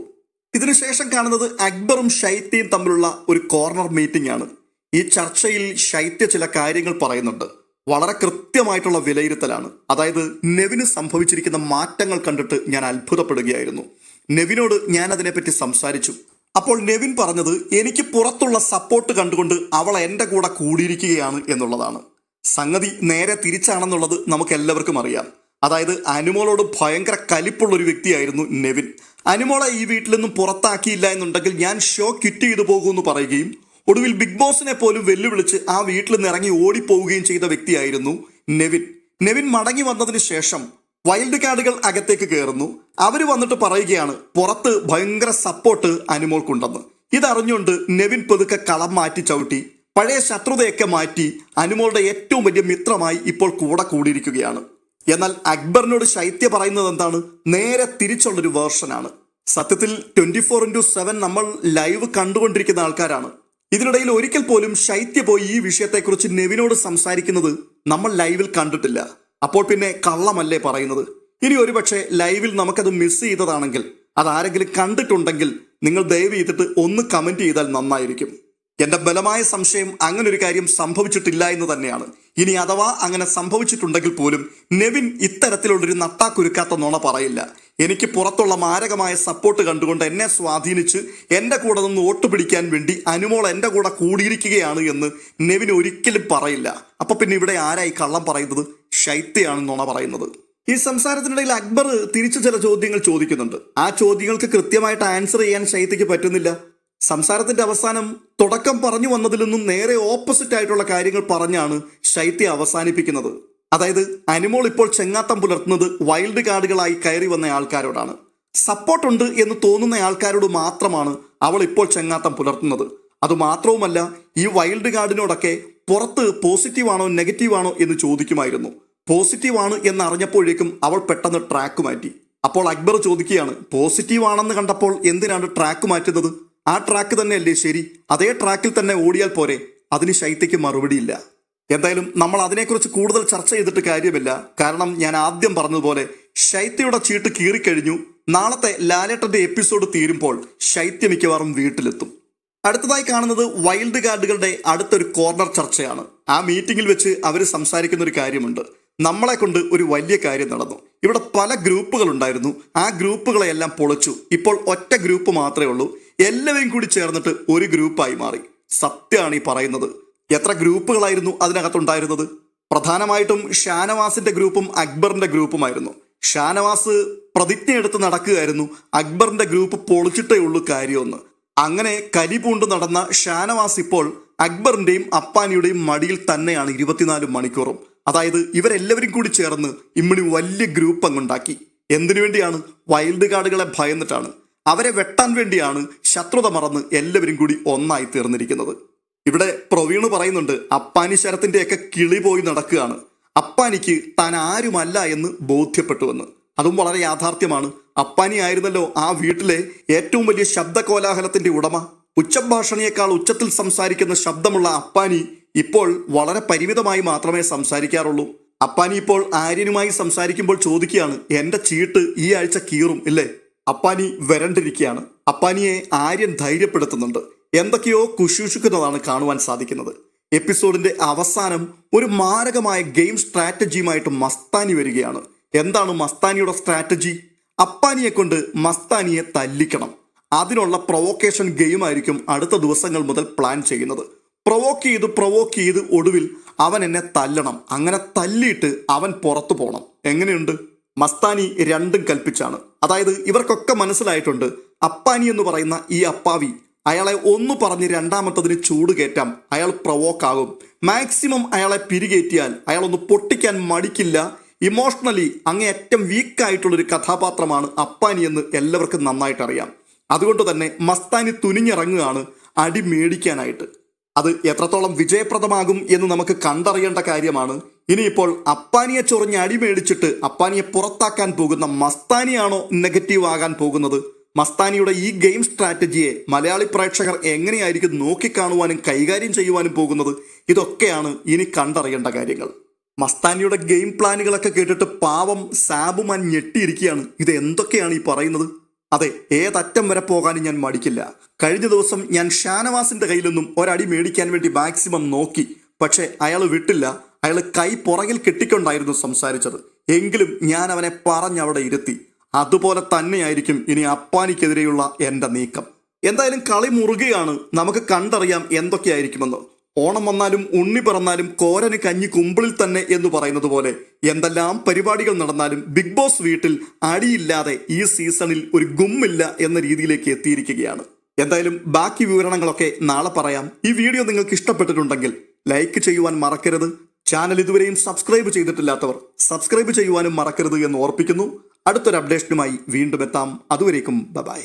ഇതിനുശേഷം കാണുന്നത് അക്ബറും ശൈത്യയും തമ്മിലുള്ള ഒരു കോർണർ മീറ്റിംഗ് ആണ്. ഈ ചർച്ചയിൽ ശൈത്യ ചില കാര്യങ്ങൾ പറയുന്നുണ്ട്. വളരെ കൃത്യമായിട്ടുള്ള വിലയിരുത്തലാണ്. അതായത് നെവിന് സംഭവിച്ചിരിക്കുന്ന മാറ്റങ്ങൾ കണ്ടിട്ട് ഞാൻ അത്ഭുതപ്പെടുകയായിരുന്നു. നെവിനോട് ഞാൻ അതിനെപ്പറ്റി സംസാരിച്ചു. അപ്പോൾ നെവിൻ പറഞ്ഞത് എനിക്ക് പുറത്തുള്ള സപ്പോർട്ട് കണ്ടുകൊണ്ട് അവൾ എൻ്റെ കൂടെ കൂടിയിരിക്കുകയാണ് എന്നുള്ളതാണ്. സംഗതി നേരെ തിരിച്ചാണെന്നുള്ളത് നമുക്ക് എല്ലാവർക്കും അറിയാം. അതായത് അനുമോളോട് ഭയങ്കര കലിപ്പുള്ളൊരു വ്യക്തിയായിരുന്നു നെവിൻ. അനുമോളെ ഈ വീട്ടിൽ നിന്നും പുറത്താക്കിയില്ല എന്നുണ്ടെങ്കിൽ ഞാൻ ഷോ ക്വിറ്റ് ചെയ്തു പോകുമെന്ന് പറയുകയും ഒടുവിൽ ബിഗ് ബോസിനെ പോലും വെല്ലുവിളിച്ച് ആ വീട്ടിൽ നിന്ന് ഇറങ്ങി ഓടിപ്പോവുകയും ചെയ്ത വ്യക്തിയായിരുന്നു നെവിൻ. നെവിൻ മടങ്ങി വന്നതിന് ശേഷം വൈൽഡ് കാർഡുകൾ അകത്തേക്ക് കയറുന്നു. അവർ വന്നിട്ട് പറയുകയാണ് പുറത്ത് ഭയങ്കര സപ്പോർട്ട് അനുമോൾക്കുണ്ടെന്ന്. ഇതറിഞ്ഞുകൊണ്ട് നെവിൻ പതുക്കെ കളം മാറ്റി ചവിട്ടി പഴയ ശത്രുതയൊക്കെ മാറ്റി അനുമോളുടെ ഏറ്റവും വലിയ മിത്രമായി ഇപ്പോൾ കൂടെ കൂടിയിരിക്കുകയാണ്. എന്നാൽ അക്ബറിനോട് ശൈത്യ പറയുന്നത് എന്താണ്? നേരെ തിരിച്ചുള്ളൊരു വേർഷനാണ്. സത്യത്തിൽ 24/7 നമ്മൾ ലൈവ് കണ്ടുകൊണ്ടിരിക്കുന്ന ആൾക്കാരാണ്. ഇതിനിടയിൽ ഒരിക്കൽ പോലും ശൈത്യ പോയി ഈ വിഷയത്തെക്കുറിച്ച് നെവിനോട് സംസാരിക്കുന്നത് നമ്മൾ ലൈവിൽ കണ്ടിട്ടില്ല. അപ്പോൾ പിന്നെ കള്ളമല്ലേ പറയുന്നത്? ഇനി ഒരുപക്ഷെ ലൈവിൽ നമുക്കത് മിസ് ചെയ്തതാണെങ്കിൽ, അതാരെങ്കിലും കണ്ടിട്ടുണ്ടെങ്കിൽ നിങ്ങൾ ദയവ് ചെയ്തിട്ട് ഒന്ന് കമന്റ് ചെയ്താൽ നന്നായിരിക്കും. എന്റെ ബലമായ സംശയം അങ്ങനെ ഒരു കാര്യം സംഭവിച്ചിട്ടില്ല എന്ന് തന്നെയാണ്. ഇനി അഥവാ അങ്ങനെ സംഭവിച്ചിട്ടുണ്ടെങ്കിൽ പോലും നെവിൻ ഇത്തരത്തിലുള്ളൊരു നട്ടാക്കുരുക്കാത്ത നുണ പറയില്ല. എനിക്ക് പുറത്തുള്ള മാരകമായ സപ്പോർട്ട് കണ്ടുകൊണ്ട് എന്നെ സ്വാധീനിച്ച് എൻ്റെ കൂടെ നിന്ന് വോട്ട് പിടിക്കാൻ വേണ്ടി അനുമോൾ എൻ്റെ കൂടെ കൂടിയിരിക്കുകയാണ് എന്ന് നെവിൻ ഒരിക്കലും പറയില്ല. അപ്പൊ പിന്നെ ഇവിടെ ആരായി കള്ളം പറയുന്നത്? ശൈത്യയാണ് നുണ പറയുന്നത്. ഈ സംസാരത്തിനിടയിൽ അക്ബർ തിരിച്ചു ചില ചോദ്യങ്ങൾ ചോദിക്കുന്നുണ്ട്. ആ ചോദ്യങ്ങൾക്ക് കൃത്യമായിട്ട് ആൻസർ ചെയ്യാൻ ശൈത്യക്ക് പറ്റുന്നില്ല. സംസാരത്തിന്റെ അവസാനം തുടക്കം പറഞ്ഞു വന്നതിൽ നിന്നും നേരെ ഓപ്പോസിറ്റ് ആയിട്ടുള്ള കാര്യങ്ങൾ പറഞ്ഞാണ് ശൈത്യ അവസാനിപ്പിക്കുന്നത്. അതായത് അനുമോൾ ഇപ്പോൾ ചെങ്ങാത്തം പുലർത്തുന്നത് വൈൽഡ് കാർഡുകളായി കയറി വന്ന ആൾക്കാരോടാണ്. സപ്പോർട്ടുണ്ട് എന്ന് തോന്നുന്ന ആൾക്കാരോട് മാത്രമാണ് അവൾ ഇപ്പോൾ ചെങ്ങാത്തം പുലർത്തുന്നത്. അതുമാത്രവുമല്ല, ഈ വൈൽഡ് കാർഡിനോടൊക്കെ പുറത്ത് പോസിറ്റീവാണോ നെഗറ്റീവാണോ എന്ന് ചോദിക്കുമായിരുന്നു. പോസിറ്റീവാണ് എന്നറിഞ്ഞപ്പോഴേക്കും അവൾ പെട്ടെന്ന് ട്രാക്ക് മാറ്റി. അപ്പോൾ അക്ബർ ചോദിക്കുകയാണ്, പോസിറ്റീവ് ആണെന്ന് കണ്ടപ്പോൾ എന്തിനാണ് ട്രാക്ക് മാറ്റുന്നത്? ആ ട്രാക്ക് തന്നെയല്ലേ ശരി, അതേ ട്രാക്കിൽ തന്നെ ഓടിയാൽ പോരെ? അതിന് ശൈത്യയ്ക്ക് മറുപടിയില്ല. എന്തായാലും നമ്മൾ അതിനെക്കുറിച്ച് കൂടുതൽ ചർച്ച ചെയ്തിട്ട് കാര്യമില്ല. കാരണം ഞാൻ ആദ്യം പറഞ്ഞതുപോലെ ശൈത്യയുടെ ചീട്ട് കീറിക്കഴിഞ്ഞു. നാളത്തെ ലാലേട്ടന്റെ എപ്പിസോഡ് തീരുമ്പോൾ ശൈത്യ മിക്കവാറും വീട്ടിലെത്തും. അടുത്തതായി കാണുന്നത് വൈൽഡ് കാർഡുകളുടെ അടുത്തൊരു കോർണർ ചർച്ചയാണ്. ആ മീറ്റിംഗിൽ വെച്ച് അവർ സംസാരിക്കുന്ന ഒരു കാര്യമുണ്ട്. നമ്മളെ കൊണ്ട് ഒരു വലിയ കാര്യം നടന്നു. ഇവിടെ പല ഗ്രൂപ്പുകൾ ഉണ്ടായിരുന്നു, ആ ഗ്രൂപ്പുകളെയെല്ലാം പൊളിച്ചു. ഇപ്പോൾ ഒറ്റ ഗ്രൂപ്പ് മാത്രമേ ഉള്ളൂ. എല്ലാവരും കൂടി ചേർന്നിട്ട് ഒരു ഗ്രൂപ്പായി മാറി. സത്യമാണ് ഈ പറയുന്നത്. എത്ര ഗ്രൂപ്പുകളായിരുന്നു അതിനകത്തുണ്ടായിരുന്നത്? പ്രധാനമായിട്ടും ഷാനവാസിന്റെ ഗ്രൂപ്പും അക്ബറിന്റെ ഗ്രൂപ്പുമായിരുന്നു. ഷാനവാസ് പ്രതിജ്ഞയെടുത്ത് നടക്കുകയായിരുന്നു, അക്ബറിന്റെ ഗ്രൂപ്പ് പൊളിച്ചിട്ടേ ഉള്ളൂ കാര്യമൊന്ന്. അങ്ങനെ കലിപൂണ്ട് നടന്ന ഷാനവാസ് ഇപ്പോൾ അക്ബറിന്റെയും അപ്പാനിയുടെയും മടിയിൽ തന്നെയാണ് 24 മണിക്കൂറും. അതായത് ഇവരെല്ലാവരും കൂടി ചേർന്ന് ഇമ്മണി വലിയ ഗ്രൂപ്പ് അങ്ങുണ്ടാക്കി. എന്തിനു വേണ്ടിയാണ്? വൈൽഡ് കാർഡുകളെ ഭയന്നിട്ടാണ്. അവരെ വെട്ടാൻ വേണ്ടിയാണ് ശത്രുത മറന്ന് എല്ലാവരും കൂടി ഒന്നായി തീർന്നിരിക്കുന്നത്. ഇവിടെ പ്രവീണ് പറയുന്നുണ്ട്, അപ്പാനി ശരത്തിന്റെയൊക്കെ കിളി പോയി നടക്കുകയാണ്. അപ്പാനിക്ക് താൻ ആരുമല്ല എന്ന് ബോധ്യപ്പെട്ടുവെന്ന്. അതും വളരെ യാഥാർത്ഥ്യമാണ്. അപ്പാനി ആയിരുന്നല്ലോ ആ വീട്ടിലെ ഏറ്റവും വലിയ ശബ്ദ കോലാഹലത്തിന്റെ ഉടമ. ഉച്ചഭാഷണിയേക്കാൾ ഉച്ചത്തിൽ സംസാരിക്കുന്ന ശബ്ദമുള്ള അപ്പാനി ഇപ്പോൾ വളരെ പരിമിതമായി മാത്രമേ സംസാരിക്കാറുള്ളൂ. അപ്പാനി ഇപ്പോൾ ആര്യനുമായി സംസാരിക്കുമ്പോൾ ചോദിക്കുകയാണ്, എന്റെ ചീട്ട് ഈ ആഴ്ച കീറും ഇല്ലേ? അപ്പാനി വരണ്ടിരിക്കുകയാണ്. അപ്പാനിയെ ആര്യൻ ധൈര്യപ്പെടുത്തുന്നുണ്ട്. എന്തൊക്കെയോ കുശൂഷിക്കുന്നതാണ് കാണുവാൻ സാധിക്കുന്നത്. എപ്പിസോഡിന്റെ അവസാനം ഒരു മാരകമായ ഗെയിം സ്ട്രാറ്റജിയുമായിട്ട് മസ്താനി വരികയാണ്. എന്താണ് മസ്താനിയുടെ സ്ട്രാറ്റജി? അപ്പാനിയെ കൊണ്ട് മസ്താനിയെ തല്ലിക്കണം. അതിനുള്ള പ്രൊവോക്കേഷൻ ഗെയിം ആയിരിക്കും അടുത്ത ദിവസങ്ങൾ മുതൽ പ്ലാൻ ചെയ്യുന്നത്. പ്രൊവോക്ക് ചെയ്ത് ഒടുവിൽ അവൻ എന്നെ തല്ലണം. അങ്ങനെ തല്ലിയിട്ട് അവൻ പുറത്തു പോകണം. എങ്ങനെയുണ്ട്? മസ്താനി രണ്ടും കൽപ്പിച്ചാണ്. അതായത് ഇവർക്കൊക്കെ മനസ്സിലായിട്ടുണ്ട്, അപ്പാനി എന്ന് പറയുന്ന ഈ അപ്പാവി, അയാളെ ഒന്ന് പറഞ്ഞ് രണ്ടാമത്തതിന് ചൂട് കയറ്റാം, അയാൾ പ്രൊവോക്കാകും. മാക്സിമം അയാളെ പിരികേറ്റിയാൽ അയാളൊന്ന് പൊട്ടിക്കാൻ മടിക്കില്ല. ഇമോഷണലി അങ്ങേയറ്റം വീക്കായിട്ടുള്ളൊരു കഥാപാത്രമാണ് അപ്പാനി എന്ന് എല്ലാവർക്കും നന്നായിട്ട് അറിയാം. അതുകൊണ്ട് തന്നെ മസ്താനി തുനിഞ്ഞിറങ്ങുകയാണ് അടി മേടിക്കാനായിട്ട്. അത് എത്രത്തോളം വിജയപ്രദമാകും എന്ന് നമുക്ക് കണ്ടറിയേണ്ട കാര്യമാണ്. ഇനിയിപ്പോൾ അപ്പാനിയെ ചൊറിഞ്ഞ് അടി മേടിച്ചിട്ട് അപ്പാനിയെ പുറത്താക്കാൻ പോകുന്ന മസ്താനിയാണോ നെഗറ്റീവ് ആകാൻ പോകുന്നത്? മസ്താനിയുടെ ഈ ഗെയിം സ്ട്രാറ്റജിയെ മലയാളി പ്രേക്ഷകർ എങ്ങനെയായിരിക്കും നോക്കിക്കാണുവാനും കൈകാര്യം ചെയ്യുവാനും പോകുന്നത്? ഇതൊക്കെയാണ് ഇനി കണ്ടറിയേണ്ട കാര്യങ്ങൾ. മസ്താനിയുടെ ഗെയിം പ്ലാനുകളൊക്കെ കേട്ടിട്ട് പാവം സാബുമാൻ ഞെട്ടിയിരിക്കുകയാണ്. ഇത് എന്തൊക്കെയാണ് ഈ പറയുന്നത്? അതെ, ഏതറ്റം വരെ പോകാനും ഞാൻ മടിക്കില്ല. കഴിഞ്ഞ ദിവസം ഞാൻ ഷാനവാസിന്റെ കയ്യിൽ നിന്നും ഒരടി മേടിക്കാൻ വേണ്ടി മാക്സിമം നോക്കി. പക്ഷെ അയാൾ വിട്ടില്ല. അയാൾ കൈ പുറകിൽ കെട്ടിക്കൊണ്ടായിരുന്നു സംസാരിച്ചത്. എങ്കിലും ഞാൻ അവനെ പറഞ്ഞവിടെ ഇരുത്തി. അതുപോലെ തന്നെയായിരിക്കും ഇനി അപ്പാനിക്കെതിരെയുള്ള എൻ്റെ നീക്കം. എന്തായാലും കളി മുറുകയാണ്. നമുക്ക് കണ്ടറിയാം എന്തൊക്കെയായിരിക്കുമെന്ന്. ഓണം വന്നാലും ഉണ്ണി പിറന്നാലും കോരന് കഞ്ഞി കുമ്പിളിൽ തന്നെ എന്ന് പറയുന്നത് പോലെ എന്തെല്ലാം പരിപാടികൾ നടന്നാലും ബിഗ് ബോസ് വീട്ടിൽ അടിയില്ലാതെ ഈ സീസണിൽ ഒരു ഗുമ്മില്ല എന്ന രീതിയിലേക്ക് എത്തിയിരിക്കുകയാണ്. എന്തായാലും ബാക്കി വിവരണങ്ങളൊക്കെ നാളെ പറയാം. ഈ വീഡിയോ നിങ്ങൾക്ക് ഇഷ്ടപ്പെട്ടിട്ടുണ്ടെങ്കിൽ ലൈക്ക് ചെയ്യുവാൻ മറക്കരുത്. ചാനൽ ഇതുവരെയും സബ്സ്ക്രൈബ് ചെയ്തിട്ടില്ലാത്തവർ സബ്സ്ക്രൈബ് ചെയ്യുവാനും മറക്കരുത് എന്ന് ഓർപ്പിക്കുന്നു. അടുത്തൊരു അപ്ഡേഷനുമായി വീണ്ടും എത്താം. അതുവരേക്കും ബൈ.